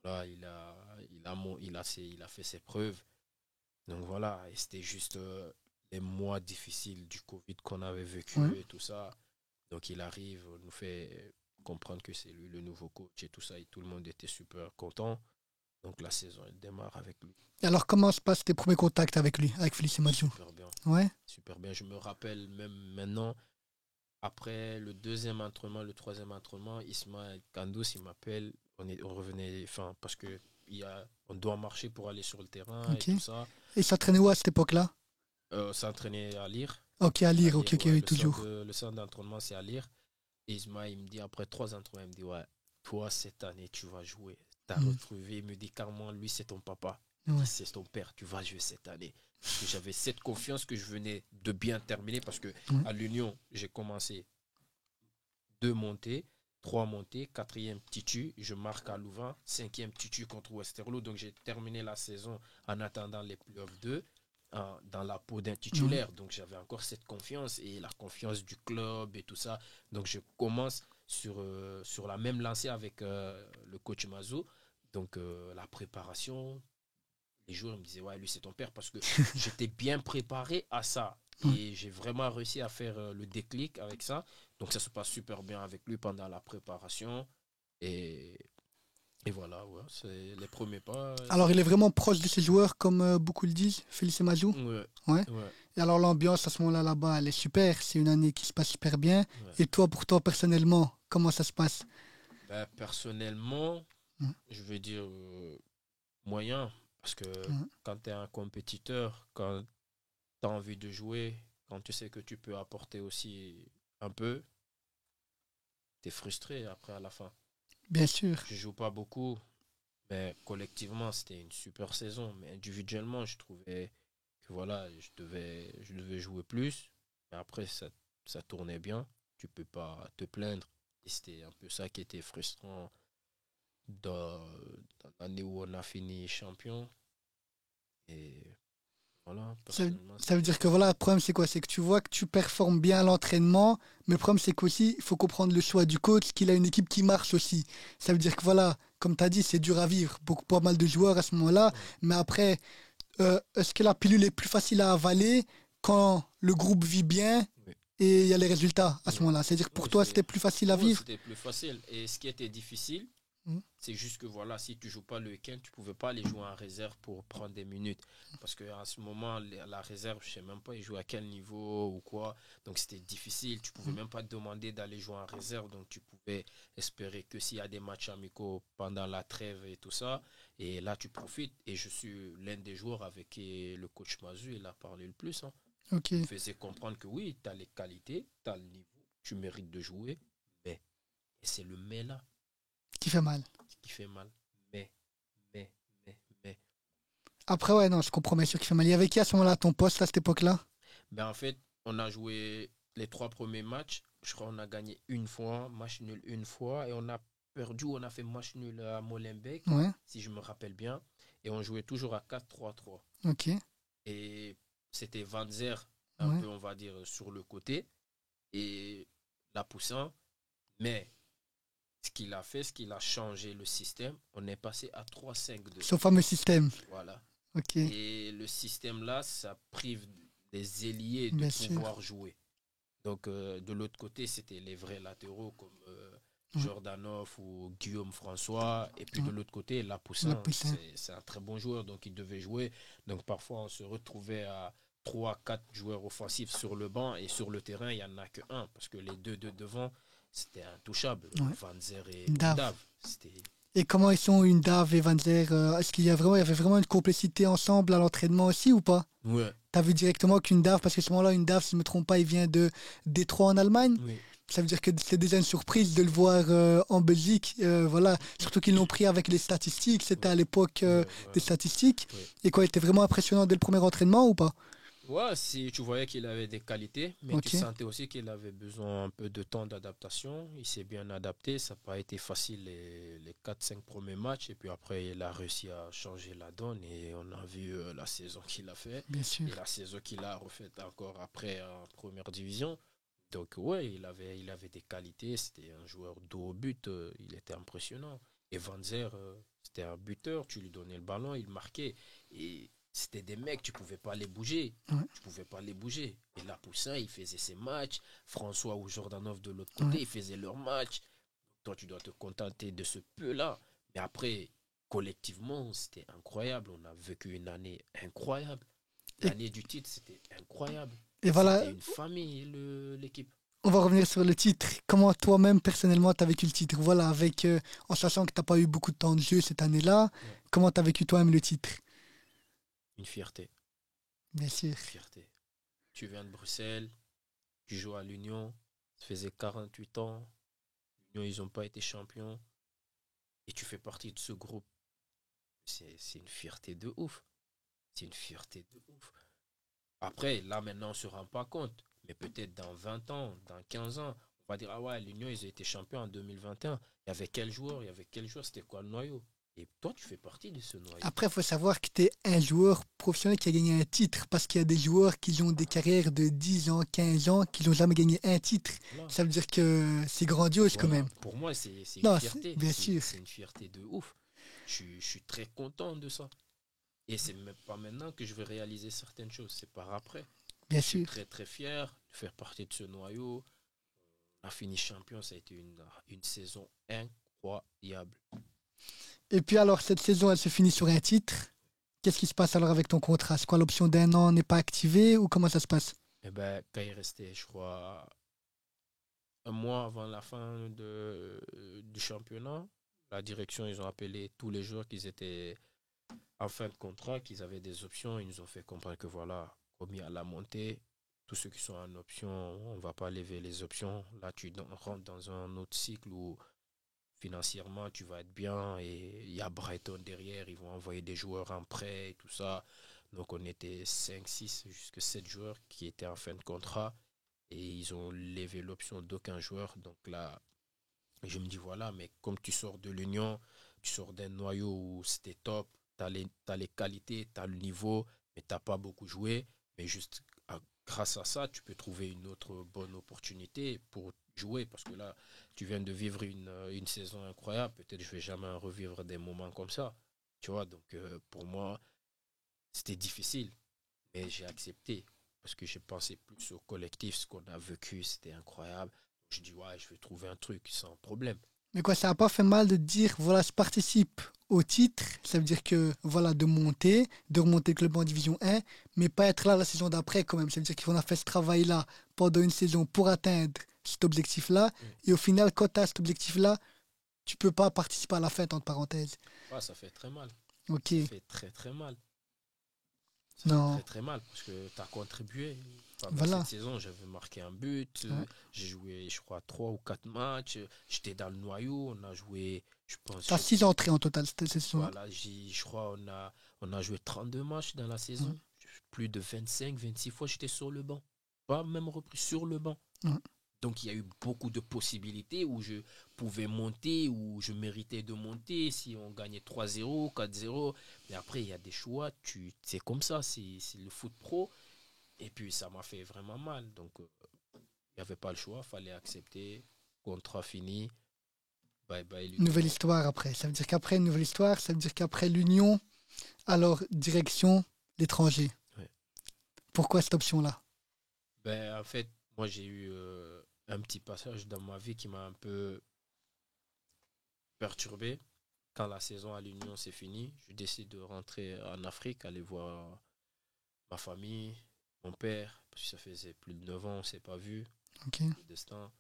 Là, il a fait ses preuves. Donc voilà, et c'était juste les mois difficiles du Covid qu'on avait vécu Ouais. et tout ça. Donc il arrive, nous fait comprendre que c'est lui le nouveau coach et tout ça. Et tout le monde était super content. Donc la saison, elle démarre avec lui. Et alors, comment se passent tes premiers contacts avec lui, avec Felice Madzou? Super bien. Ouais, Super bien. Je me rappelle même maintenant, après le deuxième entraînement, le troisième entraînement, Ismaël Kandous, il m'appelle. On revenait, enfin, parce que on doit marcher pour aller sur le terrain Ok. et tout ça. et il s'entraînait où à cette époque-là? S'entraîner à Lire. Ok, à lire, ok, ok, Ouais, oui, toujours. le centre d'entraînement, c'est à Lire. Isma, il me dit, après 3 entraînements, il me dit, ouais, toi, cette année, tu vas jouer. T'as Mm. retrouvé, il me dit carrément, lui, c'est ton papa. Il Ouais. dit, c'est ton père, tu vas jouer cette année. Parce que j'avais cette confiance que je venais de bien terminer, parce que Ouais. à l'Union, j'ai commencé 2 montées, 3 montées, quatrième titu, je marque à Louvain, cinquième titu contre Westerlo. Donc j'ai terminé la saison en attendant les playoffs 2 dans la peau d'un Ouais. titulaire. Donc j'avais encore cette confiance et la confiance du club et tout ça. Donc je commence sur la même lancée avec le coach Mazou. Donc la préparation, les joueurs me disaient, ouais, lui c'est ton père, parce que j'étais bien préparé à ça. Ouais. Et j'ai vraiment réussi à faire le déclic avec ça. Donc ça se passe super bien avec lui pendant la préparation. Et, et voilà, ouais, c'est les premiers pas. Alors, il est vraiment proche de ses joueurs, comme beaucoup le disent, Félix Mazou. Ouais, Ouais. ouais, Et alors, l'ambiance à ce moment-là, là-bas, elle est super. C'est une année qui se passe super bien. ouais. Et toi, pour toi, personnellement, comment ça se passe? Ben, personnellement, Ouais. je veux dire moyen. Parce que Ouais. quand tu es un compétiteur, quand tu as envie de jouer, quand tu sais que tu peux apporter aussi un peu, tu es frustré après à la fin. Bien sûr. Je joue pas beaucoup, mais collectivement, c'était une super saison. Mais individuellement, je trouvais que voilà, je devais jouer plus. Mais après, ça tournait bien. Tu peux pas te plaindre. Et c'était un peu ça qui était frustrant dans l'année où on a fini champion. Et voilà, Ça, personnellement, ça veut c'était dire que ça. voilà, le problème c'est quoi? C'est que tu vois que tu performes bien à l'entraînement, mais le problème c'est qu'aussi, il faut comprendre le choix du coach, qu'il a une équipe qui marche aussi. Ça veut dire que voilà, comme tu as dit, c'est dur à vivre. Beaucoup, pas mal de joueurs à ce moment-là. Ouais, Mais après, est-ce que la pilule est plus facile à avaler quand le groupe vit bien ouais, et il y a les résultats à ce ouais. moment-là? C'est-à-dire que pour Ouais, toi, c'était plus facile à ouais, vivre? c'était plus facile. Et ce qui était difficile, Mhm. c'est juste que voilà, si tu joues pas le week-end, tu pouvais pas aller jouer en réserve pour prendre des minutes. Parce qu'à ce moment, la réserve, je sais même pas, ils jouent à quel niveau ou quoi. Donc c'était difficile. Tu pouvais même pas te demander d'aller jouer en réserve. Donc tu pouvais espérer que s'il y a des matchs amicaux pendant la trêve et tout ça. Et là, tu profites. Et je suis l'un des joueurs avec qui le coach Mazu, il a parlé le plus, hein. Ok, Il me faisait comprendre que oui, tu as les qualités, tu as le niveau, tu mérites de jouer. Mais, et c'est le mais là qui fait mal. qui fait mal. Mais, mais, mais. Après, ouais, non, je comprends bien sûr qu'il fait mal. Il y avait qui à ce moment-là, à ton poste à cette époque-là? Ben en fait, on a joué les 3 premiers matchs. Je crois qu'on a gagné une fois, match nul une fois. Et on a perdu, on a fait match nul à Molenbeek, Ouais, si je me rappelle bien. Et on jouait toujours à 4-3-3. ok, Et c'était Van Zer, un ouais. peu, on va dire, sur le côté. Et la poussant. Mais ce qu'il a fait, ce qu'il a changé le système, on est passé à 3-5-2. Ce fameux système. Voilà. Ok, Et le système-là, ça prive les ailiers de bien sûr. pouvoir jouer. Donc, de l'autre côté, c'était les vrais latéraux comme Ouais, Jordanov ou Guillaume François. Et puis de ouais. l'autre côté, La Lapoussin, poussin. c'est un très bon joueur, donc il devait jouer. Donc parfois, on se retrouvait à 3, 4 joueurs offensifs sur le banc et sur le terrain, il n'y en a que un. Parce que les deux de devant, c'était intouchable. Ouais. Van Zer et Dave. Undav. C'était. Et comment ils sont une Dave et Van Zer? Est-ce qu'il y a vraiment, il y avait vraiment une complicité ensemble à l'entraînement aussi ou pas? Ouais, T'as vu directement qu'une Dave, parce que à ce moment-là, une Dave, si je ne me trompe pas, il vient de Détroit en Allemagne. oui. Ça veut dire que c'est déjà une surprise de le voir en Belgique. Voilà. Surtout qu'ils l'ont pris avec les statistiques. C'était Ouais, à l'époque ouais, des statistiques. ouais. Et quoi, il était vraiment impressionnant dès le premier entraînement ou pas? Ouais, si tu voyais qu'il avait des qualités, mais tu Ok. sentais aussi qu'il avait besoin un peu de temps d'adaptation. Il s'est bien adapté. Ça n'a pas été facile les 4, 5 premiers matchs. Et puis après, il a réussi à changer la donne. Et on a vu la saison qu'il a fait. Bien sûr. Et la saison qu'il a refaite encore après en première division. Donc, ouais, il avait des qualités. C'était un joueur dos au but. Il était impressionnant. Et Van Zer, c'était un buteur. Tu lui donnais le ballon, il marquait. Et c'était des mecs, tu pouvais pas les bouger. Ouais. Tu pouvais pas les bouger. Et là, Poussin, il faisait ses matchs. François ou Jordanov de l'autre Ouais. côté, ils faisaient leurs matchs. Toi, tu dois te contenter de ce peu-là. Mais après, collectivement, c'était incroyable. On a vécu une année incroyable. Et, L'année du titre, c'était incroyable. et voilà, C'était une famille, l'équipe. on va revenir sur le titre. Comment toi-même, personnellement, tu as vécu le titre? Voilà, avec, en sachant que tu n'as pas eu beaucoup de temps de jeu cette année-là, Ouais. comment tu as vécu toi-même le titre? Une fierté. Bien sûr. Une fierté. Tu viens de Bruxelles, tu joues à l'Union, ça faisait 48 ans. L'Union, ils n'ont pas été champions. Et tu fais partie de ce groupe. C'est une fierté de ouf. C'est une fierté de ouf. Après, là, maintenant, on ne se rend pas compte. Mais peut-être dans 20 ans, dans 15 ans, on va dire, ah ouais, l'Union, ils ont été champions en 2021. Il y avait quel joueur? Il y avait quel joueur? C'était quoi le noyau? Et toi, tu fais partie de ce noyau. Après, il faut savoir que tu es un joueur professionnel qui a gagné un titre parce qu'il y a des joueurs qui ont des carrières de 10 ans, 15 ans, qui n'ont jamais gagné un titre. Voilà. Ça veut dire que c'est grandiose quand Voilà. même. Pour moi, c'est une Non, fierté. bien sûr, C'est une fierté de ouf. Je suis très content de ça. Et c'est même pas maintenant que je vais réaliser certaines choses. C'est par après. bien Je suis sûr. très très fier de faire partie de ce noyau. On a fini champion. Ça a été une saison incroyable. Et puis alors, cette saison, elle se finit sur un titre. Qu'est-ce qui se passe alors avec ton contrat? C'est quoi, l'option d'un an n'est pas activée ou comment ça se passe? Et ben, quand il restait, je crois, un mois avant la fin du championnat, la direction, ils ont appelé tous les joueurs qui étaient en fin de contrat, qu'ils avaient des options. Ils nous ont fait comprendre que voilà, commis à la montée, tous ceux qui sont en option, on ne va pas lever les options. Là, rentres dans un autre cycle où financièrement, tu vas être bien. Et il y a Brighton derrière, ils vont envoyer des joueurs en prêt et tout ça. Donc, on était 5 6 jusqu'à 7 joueurs qui étaient en fin de contrat. Et ils ont levé l'option d'aucun joueur. Donc là, je me dis voilà, mais comme tu sors de l'Union, tu sors d'un noyau où c'était top, t'as les qualités, t'as le niveau, mais t'as pas beaucoup joué. Mais juste grâce à ça, tu peux trouver une autre bonne opportunité pour jouer. Parce que là, tu viens de vivre une saison incroyable. Peut-être je vais jamais revivre des moments comme ça. Tu vois, donc pour moi, c'était difficile. Mais j'ai accepté. Parce que j'ai pensé plus au collectif, ce qu'on a vécu, c'était incroyable. Je dis, ouais, je vais trouver un truc sans problème. Mais quoi, ça n'a pas fait mal de dire, voilà, je participe au titre. Ça veut dire que, voilà, de remonter le club en division 1, mais pas être là la saison d'après quand même. Ça veut dire qu'on a fait ce travail-là pendant une saison pour atteindre cet objectif-là. Mm. Et au final, quand tu as cet objectif-là, tu peux pas participer à la fête, entre parenthèses. Ouais, ça fait très mal. Ok, Ça fait très très mal. Ça fait non, très très mal parce que tu as contribué. Pendant voilà. cette saison, j'avais marqué un but. Ouais. J'ai joué, je crois, 3 ou 4 matchs. J'étais dans le noyau. On a joué, je pense, Tu as 6 entrées en total cette saison-là. voilà, je crois, on a joué 32 matchs dans la saison. Plus de 25 26 fois, j'étais sur le banc. Pas même repris sur le banc. Ouais. Donc il y a eu beaucoup de possibilités où je pouvais monter, où je méritais de monter si on gagnait 3-0, 4-0. Mais après, il y a des choix, c'est comme ça, c'est le foot pro. Et puis ça m'a fait vraiment mal. Donc il n'y avait pas le choix, il fallait accepter. Contrat fini, bye bye Nouvelle l'Union. histoire après. Ça veut dire qu'après une nouvelle histoire, ça veut dire qu'après l'Union, alors direction l'étranger. Ouais. Pourquoi cette option-là? Ben, en fait, moi j'ai eu un petit passage dans ma vie qui m'a un peu perturbé. Quand la saison à l'Union s'est finie, je décide de rentrer en Afrique, aller voir ma famille, mon père, parce que ça faisait plus de 9 ans, on ne s'est pas vu, Ok. le destin.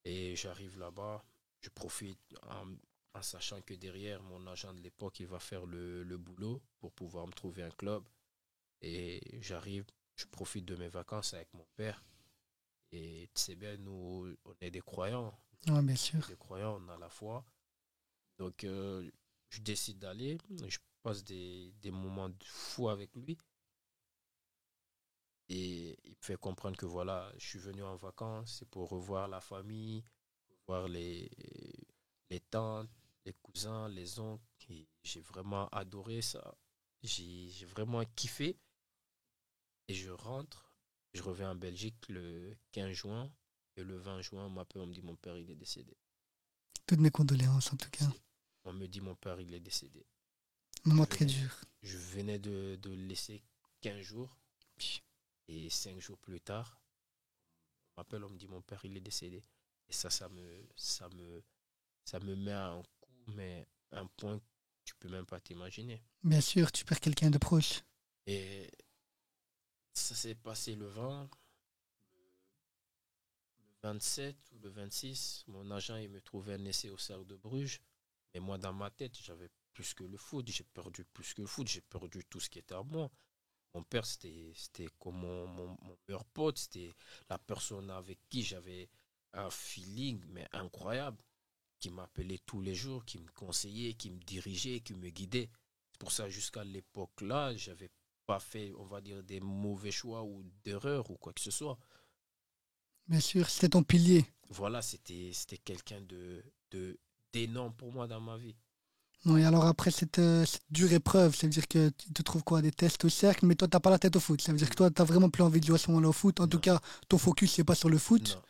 Et j'arrive là-bas, je profite en sachant que derrière, mon agent de l'époque, il va faire le boulot pour pouvoir me trouver un club. Et j'arrive, je profite de mes vacances avec mon père. Et tu sais bien, nous, on est des croyants. Ouais, bien sûr. Des croyants, on a la foi. Donc, je décide d'aller. Je passe des moments de fou avec lui. Et il me fait comprendre que voilà, je suis venu en vacances, c'est pour revoir la famille, voir les tantes, les cousins, les oncles. Et j'ai vraiment adoré ça. J'ai vraiment kiffé. Et je rentre, je reviens en Belgique le 15 juin. Et le 20 juin, on m'appelle, on me dit mon père, il est décédé. Toutes mes condoléances en tout cas. On me dit mon père, il est décédé. Je Moment très venais, dur. je venais de le laisser 15 jours. Et 5 jours plus tard, on m'appelle, on me dit mon père, il est décédé. Et ça me met à un coup, mais un point que tu peux même pas t'imaginer. Bien sûr, tu perds quelqu'un de proche. Et ça s'est passé le 20, le 27 ou le 26. Mon agent, il me trouvait un essai au Cercle de Bruges. Mais moi, dans ma tête, j'avais plus que le foot. J'ai perdu plus que le foot. J'ai perdu tout ce qui était à moi. Mon père, c'était comme mon meilleur pote. C'était la personne avec qui j'avais un feeling, mais incroyable, qui m'appelait tous les jours, qui me conseillait, qui me dirigeait, qui me guidait. C'est pour ça, jusqu'à l'époque-là, j'avais pas fait, on va dire, des mauvais choix ou d'erreurs ou quoi que ce soit. Bien sûr, c'était ton pilier. Voilà, c'était quelqu'un d'énorme pour moi dans ma vie. Non, et alors après cette dure épreuve, ça veut dire que tu te trouves quoi, des tests au cercle, mais toi, t'as pas la tête au foot. Ça veut dire que toi, t'as vraiment plus envie de jouer à ce moment-là au foot. En tout Non, cas, ton focus, c'est pas sur le foot. non.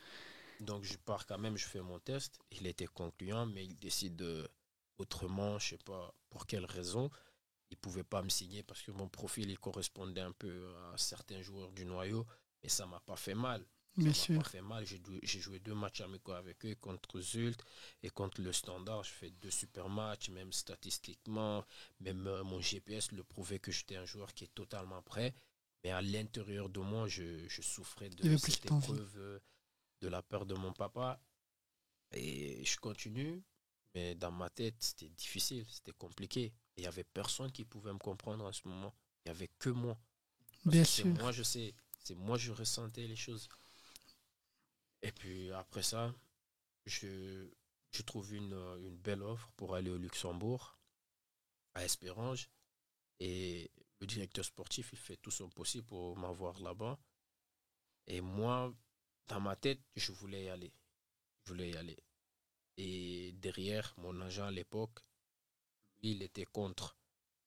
Donc je pars quand même, je fais mon test. Il était concluant, mais il décide autrement, je sais pas pour quelle raison. Il pouvait pas me signer parce que mon profil il correspondait un peu à certains joueurs du noyau, mais ça m'a pas fait mal. Ça Bien m'a pas sûr. fait mal. J'ai joué 2 matchs amicaux avec eux contre Zult et contre le Standard. Je fais 2 super matchs, même statistiquement, même mon GPS le prouvait que j'étais un joueur qui est totalement prêt. Mais à l'intérieur de moi, je souffrais Il y de avait plus cette cette envie. épreuve de la peur de mon papa. Et je continue, mais dans ma tête, c'était difficile, c'était compliqué. Il n'y avait personne qui pouvait me comprendre en ce moment. Il n'y avait que moi. Parce Bien que c'est sûr. moi, je sais, c'est moi, je ressentais les choses. Et puis après ça, je, je trouve une belle offre pour aller au Luxembourg, à Espérange. Et le directeur sportif, il fait tout son possible pour m'avoir là-bas. Et moi, dans ma tête, je voulais y aller. Je voulais y aller. Et derrière, mon agent à l'époque, lui, il était contre.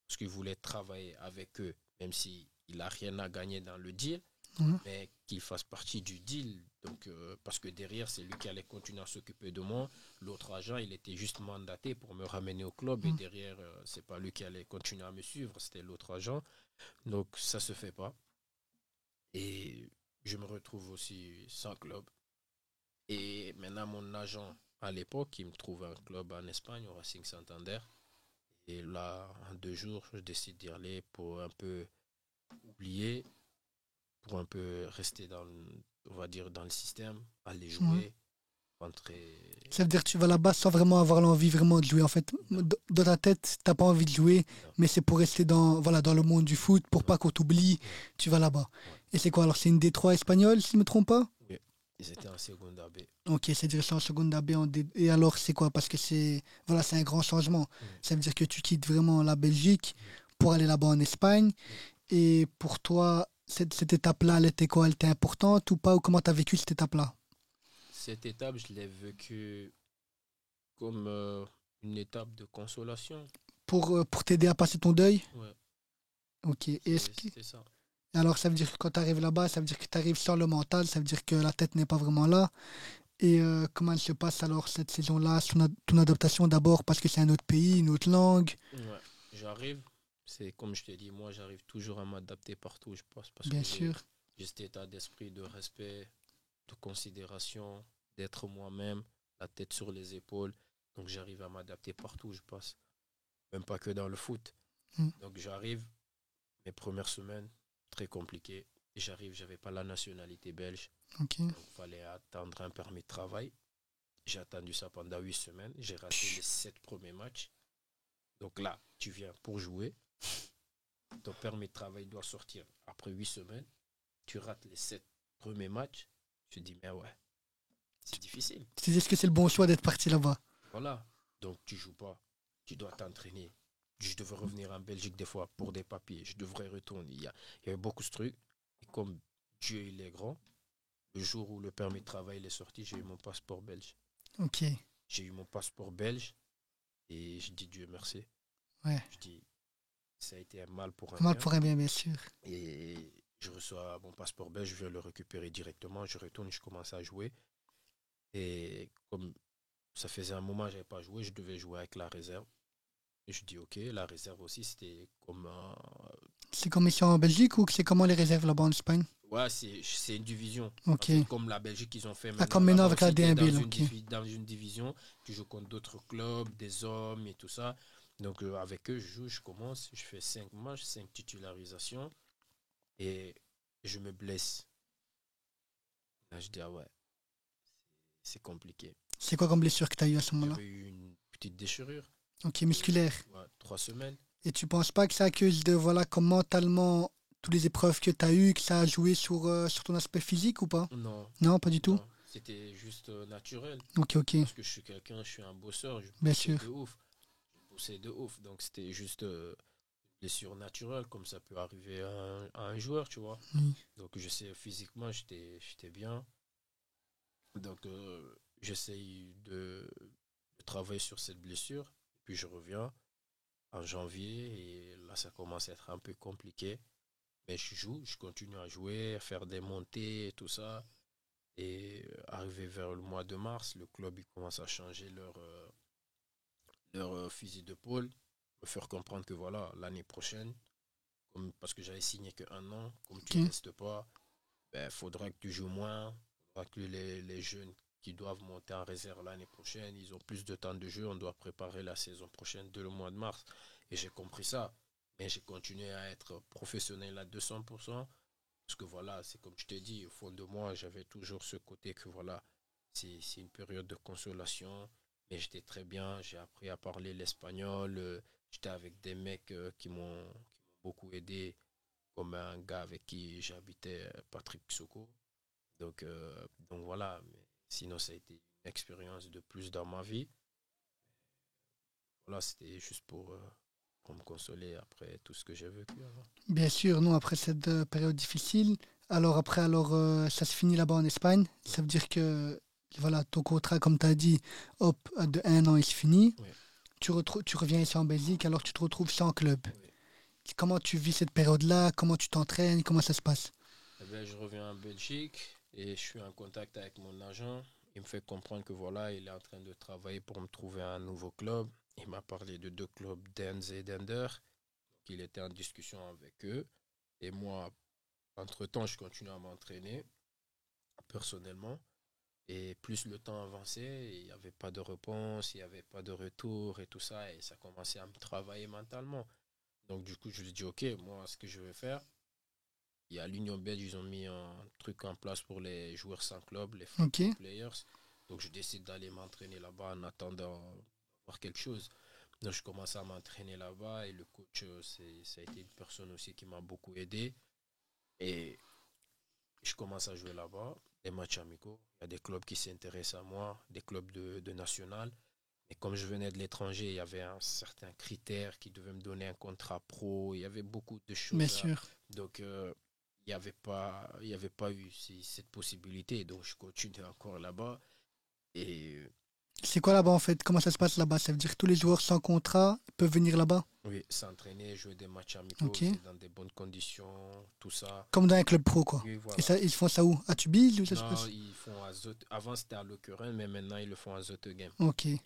Parce qu'il voulait travailler avec eux, même s'il n'a rien à gagner dans le deal, Mhm. mais qu'il fasse partie du deal. Donc, parce que derrière, c'est lui qui allait continuer à s'occuper de moi. L'autre agent, il était juste mandaté pour me ramener au club. Et Mhm. derrière, c'est pas lui qui allait continuer à me suivre, c'était l'autre agent. Donc, ça se fait pas. Et je me retrouve aussi sans club. Et maintenant, mon agent, à l'époque, il me trouve un club en Espagne, au Racing Santander. Et là, en 2 jours, je décide d'y aller pour un peu oublier, pour un peu rester dans, on va dire, dans le système, aller Mhm. jouer, rentrer. Ça veut dire que tu vas là-bas sans vraiment avoir l'envie vraiment de jouer. En fait, Non, dans ta tête, t'as pas envie de jouer, non, mais c'est pour rester dans, voilà, dans le monde du foot, pour ouais, pas qu'on t'oublie, ouais, tu vas là-bas. ouais, Et c'est quoi alors? C'est une D3 espagnole, si je me trompe pas? oui. Ils étaient en seconde AB. Ok, c'est direction en seconde AB en D. Et alors, c'est quoi? Parce que c'est voilà, c'est un grand changement. Mm, Ça veut dire que tu quittes vraiment la Belgique mm, pour aller là-bas en Espagne. mm. Et pour toi, cette étape-là, elle était quoi? Elle était importante ou pas? Ou comment tu as vécu cette étape-là? Cette étape, je l'ai vécue comme une étape de consolation. Pour t'aider à passer ton deuil? Ouais, Ok. Et c'était ça. alors, ça veut dire que quand tu arrives là-bas, ça veut dire que tu arrives sans le mental, ça veut dire que la tête n'est pas vraiment là. Et comment elle se passe alors cette saison-là, ton adaptation d'abord parce que c'est un autre pays, une autre langue? Ouais, j'arrive. C'est comme je t'ai dit, moi, j'arrive toujours à m'adapter partout où je passe parce Bien que sûr. j'ai cet état d'esprit de respect, de considération, d'être moi-même, la tête sur les épaules. Donc j'arrive à m'adapter partout où je passe, même pas que dans le foot. Mm. Donc j'arrive, mes premières semaines, très compliquées. Et j'arrive, j'avais pas la nationalité belge, Ok. donc il fallait attendre un permis de travail. J'ai attendu ça pendant 8 semaines. J'ai raté les 7 premiers matchs. Donc là, tu viens pour jouer. Ton permis de travail doit sortir après 8 semaines. Tu rates les 7 premiers matchs. Tu te dis, mais ouais, c'est difficile. Tu te dis, est-ce que c'est le bon choix d'être parti là-bas? Voilà. Donc tu joues pas. Tu dois t'entraîner. Je devais revenir en Belgique des fois pour des papiers. Je devrais retourner. Il y avait beaucoup de trucs. Et comme Dieu il est grand, le jour où le permis de travail est sorti, j'ai eu mon passeport belge. Ok. J'ai eu mon passeport belge et je dis Dieu merci. Ouais. Je dis, ça a été un mal pour un Mal bien. pour un bien, bien sûr. Et je reçois mon passeport belge, je viens le récupérer directement. Je retourne, je commence à jouer. Et comme ça faisait un moment que je n'avais pas joué, je devais jouer avec la réserve. Et je dis ok, la réserve aussi, c'était comme C'est comme ici en Belgique ou que c'est comment les réserves là-bas en Espagne? ouais, c'est une division. En Ok. fait, comme la Belgique, ils ont fait Ah, maintenant. comme maintenant Là-bas avec la aussi, tu es DNB, là, ok. dans une division. Tu joues contre d'autres clubs, des hommes et tout ça. Donc, avec eux, je joue, je commence. Je fais 5 matchs, 5 titularisations. Et je me blesse. Là, je dis, ah ouais, c'est compliqué. C'est quoi comme blessure que tu as eu à ce moment-là? J'avais eu une petite déchirure Ok, de musculaire. ouais, 3 semaines. Et tu penses pas que c'est à cause de, voilà, comme mentalement, toutes les épreuves que tu as eues, que ça a joué sur ton aspect physique ou pas? Non, Non, pas du tout. non. c'était juste naturel. Ok, ok, Parce que je suis un bosseur, je bien bossais sûr. de ouf. Je bossais de ouf. Donc c'était juste une blessure naturelle, comme ça peut arriver à un joueur, tu vois. Oui. Donc je sais, physiquement, j'étais bien. Donc j'essaye de travailler sur cette blessure. Puis je reviens en janvier et là, ça commence à être un peu compliqué. Mais je joue, je continue à jouer, à faire des montées et tout ça. Et arrivé vers le mois de mars, le club il commence à changer leur fusil de pôle, me faire comprendre que voilà, l'année prochaine, parce que j'avais signé que 1 an, comme tu Ok. restes pas, ben, faudra que tu joues moins, faudra que les jeunes qui doivent monter en réserve l'année prochaine, ils ont plus de temps de jeu, on doit préparer la saison prochaine dès le mois de mars. Et j'ai compris ça. Mais j'ai continué à être professionnel à 200%. Parce que voilà, c'est comme je t'ai dit, au fond de moi, j'avais toujours ce côté que voilà, c'est une période de consolation. Mais j'étais très bien, j'ai appris à parler l'espagnol. J'étais avec des mecs qui m'ont beaucoup aidé, comme un gars avec qui j'habitais, Patrick Soko. Donc voilà, mais sinon ça a été une expérience de plus dans ma vie. Voilà, c'était juste pour me consoler après tout ce que j'ai vécu avant. Bien sûr, non, après cette période difficile, alors après, ça se finit là-bas en Espagne. Oui, Ça veut dire que, voilà, ton contrat, comme tu as dit, hop, de 1 an, il se finit. oui, Tu reviens ici en Belgique, alors tu te retrouves sans club. oui. Comment tu vis cette période-là? Comment tu t'entraînes? Comment ça se passe? Eh ben, je reviens en Belgique et je suis en contact avec mon agent. Il me fait comprendre que voilà, il est en train de travailler pour me trouver un nouveau club. Il m'a parlé de 2 clubs, Dens et Dender. Il était en discussion avec eux. Et moi, entre-temps, je continue à m'entraîner personnellement. Et plus le temps avançait, il n'y avait pas de réponse, il n'y avait pas de retour et tout ça. Et ça commençait à me travailler mentalement. Donc du coup, je lui dis, ok, moi, ce que je vais faire, il y a l'Union belge, ils ont mis un truc en place pour les joueurs sans club, les free Ok, club players. Donc je décide d'aller m'entraîner là-bas en attendant voir quelque chose. Donc je commence à m'entraîner là-bas et le coach, ça a été une personne aussi qui m'a beaucoup aidé. Et je commence à jouer là-bas, des matchs amicaux. Il y a des clubs qui s'intéressent à moi, des clubs de national. Et comme je venais de l'étranger, il y avait un certain critère qui devait me donner un contrat pro. Il y avait beaucoup de bien choses à... sûr. Donc, il y avait pas eu cette possibilité. Donc, je continue encore là-bas. Et C'est quoi là-bas en fait? Comment ça se passe là-bas? Ça veut dire que tous les joueurs sans contrat peuvent venir là-bas? oui, s'entraîner, jouer des matchs amicaux, Ok. c'est dans des bonnes conditions, tout ça. Comme dans un club pro, quoi. Oui, Et voilà. ça, ils font ça où? À Tubize, où ça se Non, passe? ils font à Avant, c'était à Lokeren, mais maintenant, ils le font à Zottegem. Ok. Ouais.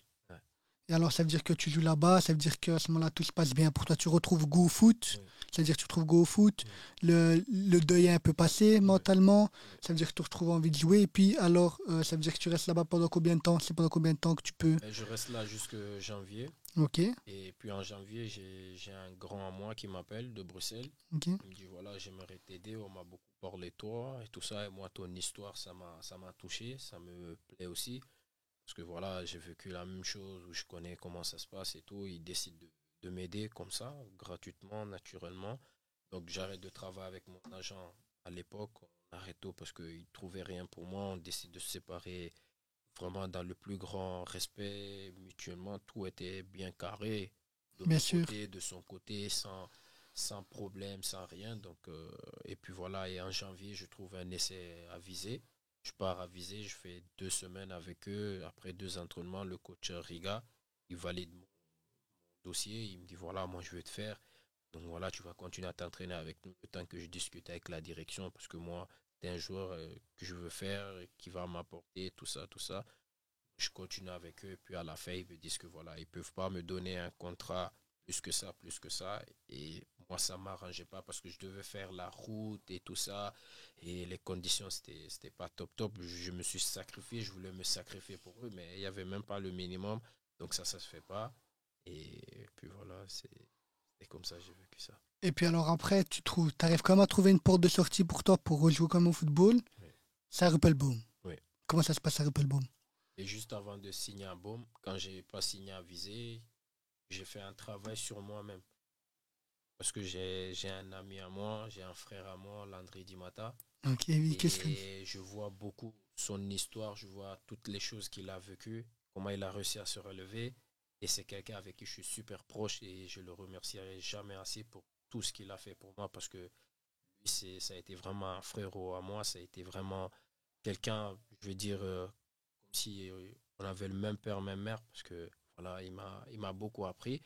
Et alors, ça veut dire que tu joues là-bas, ça veut dire qu'à ce moment-là, tout se passe bien pour toi. Tu retrouves goût au foot, Oui, ça veut dire que tu retrouves goût au foot. oui, Le deuil est un peu passé oui, mentalement, oui. ça veut dire que tu retrouves envie de jouer. Et puis, alors, ça veut dire que tu restes là-bas pendant combien de temps? C'est pendant combien de temps que tu peux. Ben, je reste là jusque janvier. Ok, Et puis en janvier, j'ai un grand à moi qui m'appelle de Bruxelles. ok, Il me dit voilà, j'aimerais t'aider, on m'a beaucoup parlé de toi et tout ça. Et moi, ton histoire, ça m'a touché, ça me plaît aussi. Parce que voilà, j'ai vécu la même chose où je connais comment ça se passe et tout. Il décide de m'aider comme ça, gratuitement, naturellement. Donc j'arrête de travailler avec mon agent à l'époque. On arrête tout parce qu'il ne trouvait rien pour moi. On décide de se séparer vraiment dans le plus grand respect, mutuellement. Tout était bien carré de bien mon sûr. côté, de son côté, sans problème, sans rien. Donc, et puis voilà, et en janvier, je trouve un essai avisé. Je pars avisé, je fais 2 semaines avec eux. Après 2 entraînements, le coach Riga, il valide mon dossier. Il me dit voilà, moi je veux te faire. Donc voilà, tu vas continuer à t'entraîner avec nous le temps que je discute avec la direction parce que moi, tu es un joueur que je veux faire, qui va m'apporter tout ça, tout ça. Je continue avec eux, puis à la fin, ils me disent que voilà, ils peuvent pas me donner un contrat plus que ça, plus que ça. Et moi, ça m'arrangeait pas parce que je devais faire la route et tout ça. Et les conditions, c'était pas top top. Je me suis sacrifié, je voulais me sacrifier pour eux, mais il y avait même pas le minimum. Donc ça se fait pas. Et puis voilà, c'est comme ça que j'ai vécu ça. Et puis alors après, t'arrives quand même à trouver une porte de sortie pour toi pour rejouer comme au football. Oui, C'est à Ruppelboom. oui. Comment ça se passe à Ruppelboom? Et juste avant de signer un BOM, quand j'ai pas signé à viser, j'ai fait un travail sur moi-même. Parce que j'ai un ami à moi, j'ai un frère à moi, Landry Dimata, Ok, oui, qu'est-ce que... et je vois beaucoup son histoire, je vois toutes les choses qu'il a vécues, comment il a réussi à se relever. Et c'est quelqu'un avec qui je suis super proche et je le remercierai jamais assez pour tout ce qu'il a fait pour moi parce que lui, ça a été vraiment un frérot à moi, ça a été vraiment quelqu'un, je veux dire, comme si on avait le même père, même mère parce que voilà, il m'a beaucoup appris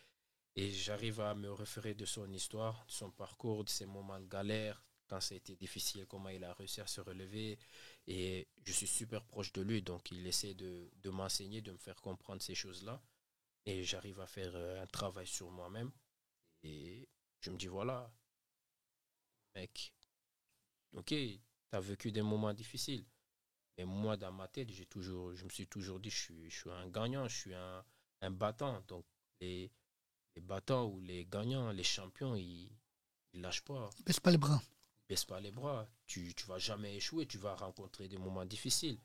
et j'arrive à me référer de son histoire, de son parcours, de ses moments de galère, quand ça a été difficile, comment il a réussi à se relever. Et je suis super proche de lui, donc il essaie de m'enseigner, de me faire comprendre ces choses-là. Et j'arrive à faire un travail sur moi-même. Et je me dis, voilà, mec, ok, t'as vécu des moments difficiles. Mais moi, dans ma tête, je me suis toujours dit, je suis un gagnant, je suis un battant. Donc, les, les battants ou les gagnants, les champions, ils lâchent pas. Baisse pas les bras. Ils baissent pas les bras. Tu vas jamais échouer. Tu vas rencontrer des moments difficiles.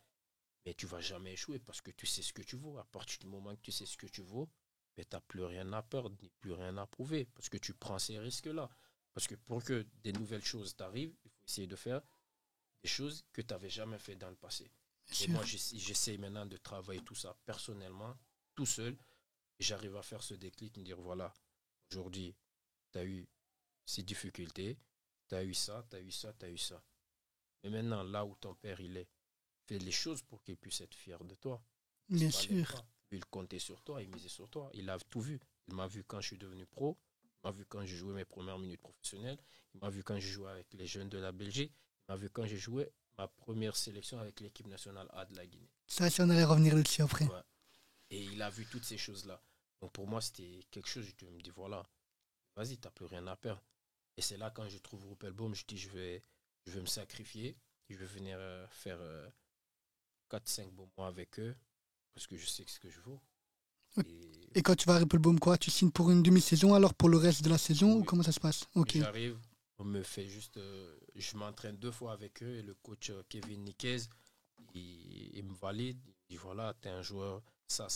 Mais tu vas jamais échouer parce que tu sais ce que tu vaux. À partir du moment que tu sais ce que tu vaux, mais tu n'as plus rien à perdre, ni plus rien à prouver. Parce que tu prends ces risques-là. Parce que pour que des nouvelles choses t'arrivent, il faut essayer de faire des choses que tu n'avais jamais fait dans le passé. Bien Et sûr. moi, j'essaie maintenant de travailler tout ça personnellement, tout seul. Et j'arrive à faire ce déclic, me dire, voilà, aujourd'hui, tu as eu ces difficultés, tu as eu ça, tu as eu ça, tu as eu ça. Mais maintenant, là où ton père, il est, fais les choses pour qu'il puisse être fier de toi. Bien Pas les sûr. bras. Lui, il comptait sur toi, il misait sur toi. Il a tout vu. Il m'a vu quand je suis devenu pro. Il m'a vu quand j'ai joué mes premières minutes professionnelles. Il m'a vu quand j'ai joué avec les jeunes de la Belgique. Il m'a vu quand j'ai joué ma première sélection avec l'équipe nationale A de la Guinée. Ça, si on allait revenir dessus après. Ouais. Et il a vu toutes ces choses-là. Donc pour moi, c'était quelque chose, je me dis, voilà, vas-y, t'as plus rien à perdre. Et c'est là, quand je trouve Ruppelbaum, je dis, je vais me sacrifier. Je vais venir faire 4-5 bons mois avec eux parce que je sais ce que je vaux. Et Et quand tu vas à Rippleboom, quoi, tu signes pour une demi-saison alors pour le reste de la saison ou oui, comment ça se passe? Ok. j'arrive, on me fait juste. Je m'entraîne 2 fois avec eux et le coach Kevin Niquez, il me valide. Il dit voilà, tu es un joueur, ça,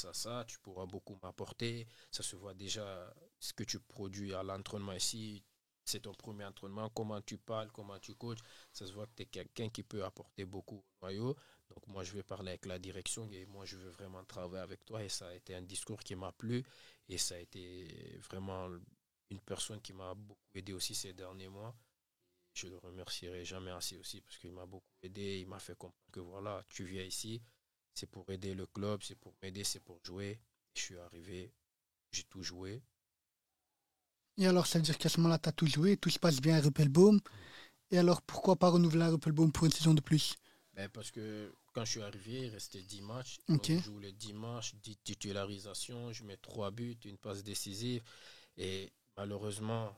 tu pourras beaucoup m'apporter. Ça se voit déjà ce que tu produis à l'entraînement ici. C'est ton premier entraînement, comment tu parles, comment tu coaches. Ça se voit que tu es quelqu'un qui peut apporter beaucoup au noyau. Donc moi, je vais parler avec la direction et moi, je veux vraiment travailler avec toi. Et ça a été un discours qui m'a plu et ça a été vraiment une personne qui m'a beaucoup aidé aussi ces derniers mois. Je le remercierai jamais assez aussi parce qu'il m'a beaucoup aidé. Il m'a fait comprendre que voilà, tu viens ici, c'est pour aider le club, c'est pour m'aider, c'est pour jouer. Je suis arrivé, j'ai tout joué. Et alors, ça veut dire qu'à ce moment-là, tu as tout joué, tout se passe bien à Rippleboom. Et alors, pourquoi pas renouveler à Rippleboom pour une saison de plus? Ben parce que quand je suis arrivé, il restait 10 matchs. Ok. Donc je joue les 10 matchs, 10 titularisations, je mets 3 buts, une passe décisive. Et malheureusement,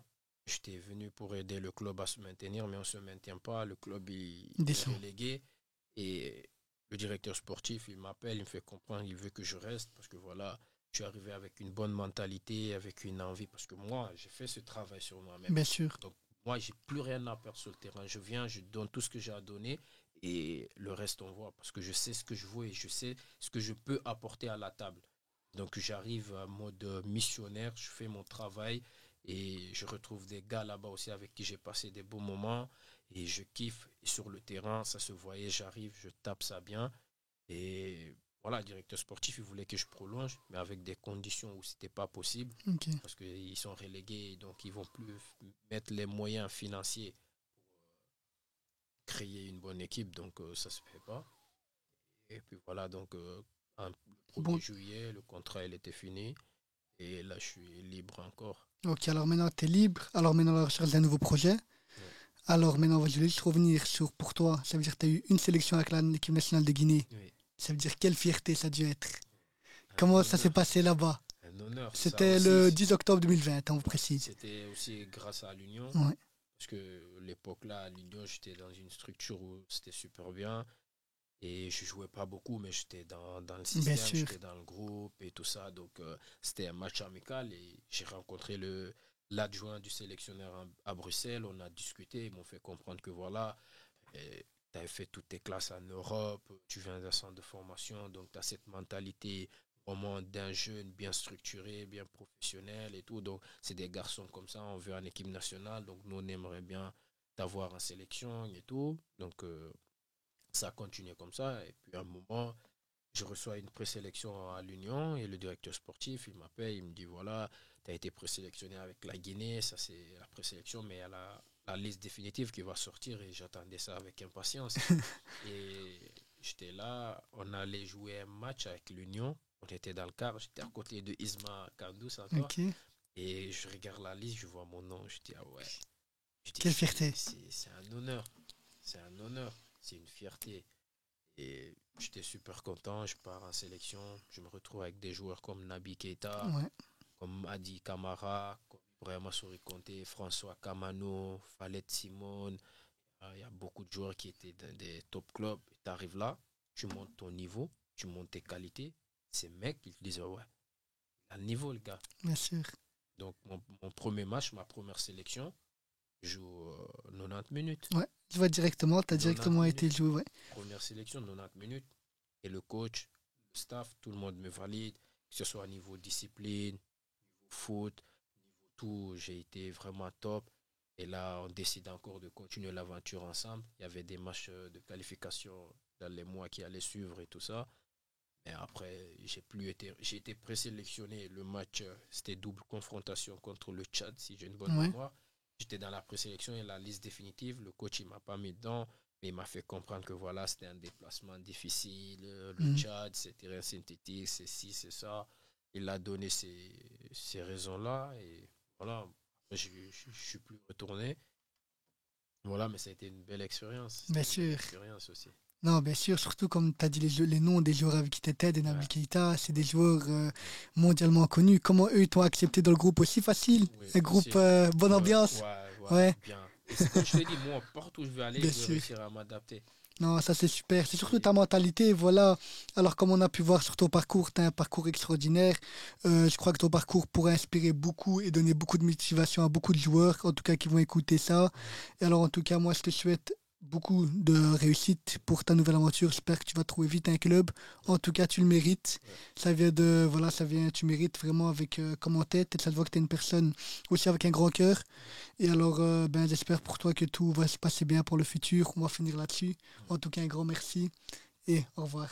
j'étais venu pour aider le club à se maintenir, mais on ne se maintient pas. Le club il est Descend. relégué. Et le directeur sportif, il m'appelle, il me fait comprendre, il veut que je reste parce que voilà, je suis arrivé avec une bonne mentalité, avec une envie. Parce que moi, j'ai fait ce travail sur moi-même. Bien sûr. Donc, moi, j'ai plus rien à perdre sur le terrain. Je viens, je donne tout ce que j'ai à donner et le reste, on voit. Parce que je sais ce que je vaux et je sais ce que je peux apporter à la table. Donc j'arrive en mode missionnaire, je fais mon travail et je retrouve des gars là-bas aussi avec qui j'ai passé des beaux moments et je kiffe. Et sur le terrain, ça se voyait, j'arrive, je tape ça bien. Et voilà, le directeur sportif, il voulait que je prolonge, mais avec des conditions où c'était pas possible Ok. parce qu'ils sont relégués, donc ils vont plus mettre les moyens financiers créer une bonne équipe, donc ça se fait pas. Et puis voilà, donc le 1er Bon. juillet, le contrat il était fini. Et là, je suis libre encore. Ok, alors maintenant, tu es libre. Alors maintenant, la recherche d'un nouveau projet. Ouais. Alors maintenant, je vais juste revenir sur pour toi. Ça veut dire que tu as eu une sélection avec l'équipe nationale de Guinée. Oui, Ça veut dire quelle fierté ça a dû être. un Comment ça s'est honneur. passé là-bas? Un honneur. Ça C'était aussi, le 10 octobre 2020, on vous précise. c'était aussi grâce à l'Union. Ouais, Parce que l'époque là, à l'Union, j'étais dans une structure où c'était super bien. Et je jouais pas beaucoup, mais j'étais dans le bien système, sûr. j'étais dans le groupe et tout ça. Donc, c'était un match amical et j'ai rencontré l'adjoint du sélectionneur à Bruxelles. On a discuté, ils m'ont fait comprendre que voilà, tu avais fait toutes tes classes en Europe, tu viens d'un centre de formation, donc tu as cette mentalité vraiment d'un jeune bien structuré, bien professionnel et tout. Donc, c'est des garçons comme ça, on veut en équipe nationale. Donc, nous, on aimerait bien t'avoir en sélection et tout. Donc, Ça a continué comme ça. Et puis à un moment, je reçois une présélection à l'Union et le directeur sportif, il m'appelle, il me dit voilà, tu as été présélectionné avec la Guinée, ça c'est la présélection, mais il y a la liste définitive qui va sortir et j'attendais ça avec impatience. Et j'étais là, on allait jouer un match avec l'Union, on était dans le car, j'étais à côté de Isma Kandous encore, Ok. et je regarde la liste, je vois mon nom, je dis ah ouais, je dis Quelle fierté. c'est un honneur, c'est un honneur, c'est une fierté. Et j'étais super content, je pars en sélection, je me retrouve avec des joueurs comme Naby Keita, Ouais. comme Adi Kamara, comme Ibrahima Souri Konté, François Kamano, Falet Simone. Il y a beaucoup de joueurs qui étaient dans des top clubs. Tu arrives là, tu montes ton niveau, tu montes tes qualités. Ces mecs, ils te disent ouais, à le niveau, le gars. Bien sûr. Donc, mon premier match, ma première sélection, je joue 90 minutes. Ouais. Tu vois directement, tu as 90 directement été minutes. joué, ouais. Première sélection, 90 minutes. Et le coach, le staff, tout le monde me valide, que ce soit au niveau discipline, niveau foot, niveau tout, j'ai été vraiment top. Et là, on décide encore de continuer l'aventure ensemble. Il y avait des matchs de qualification dans les mois qui allaient suivre et tout ça. Mais après, j'ai été présélectionné. Le match, c'était double confrontation contre le Tchad, si j'ai une bonne Ouais. mémoire. J'étais dans la présélection et la liste définitive. Le coach, il m'a pas mis dedans, mais il m'a fait comprendre que voilà, c'était un déplacement difficile. Le Tchad, c'était rien synthétique, c'est ci, c'est ça. Il a donné ces raisons-là et voilà, je suis plus retourné. Voilà, mais ça a été une belle expérience. Bien C'était une belle sûr. expérience aussi. Non, bien sûr, surtout comme tu as dit les noms des joueurs avec qui tu étais, des Ouais. Naby Keita, c'est des joueurs mondialement connus. Comment eux, ils t'ont accepté dans le groupe aussi facile? Oui, Un groupe facile. bonne ambiance? Ouais, Ouais, bien. Et c'est comme je t'ai dit, moi, partout où je vais aller, bien je vais sûr. réussir à m'adapter. Non, ça c'est super. C'est surtout Et ta mentalité, voilà. Alors comme on a pu voir sur ton parcours, tu as un parcours extraordinaire. Je crois que ton parcours pourrait inspirer beaucoup et donner beaucoup de motivation à beaucoup de joueurs, en tout cas qui vont écouter ça. Et alors en tout cas, moi je te souhaite beaucoup de réussite pour ta nouvelle aventure. J'espère que tu vas trouver vite un club. En tout cas, tu le mérites. ouais, Ça vient de, voilà, ça vient, tu mérites vraiment avec comme en tête. Et ça te voit que tu es une personne aussi avec un grand cœur. Et alors, ben, j'espère pour toi que tout va se passer bien pour le futur. On va finir là-dessus. En tout cas, un grand merci et au revoir.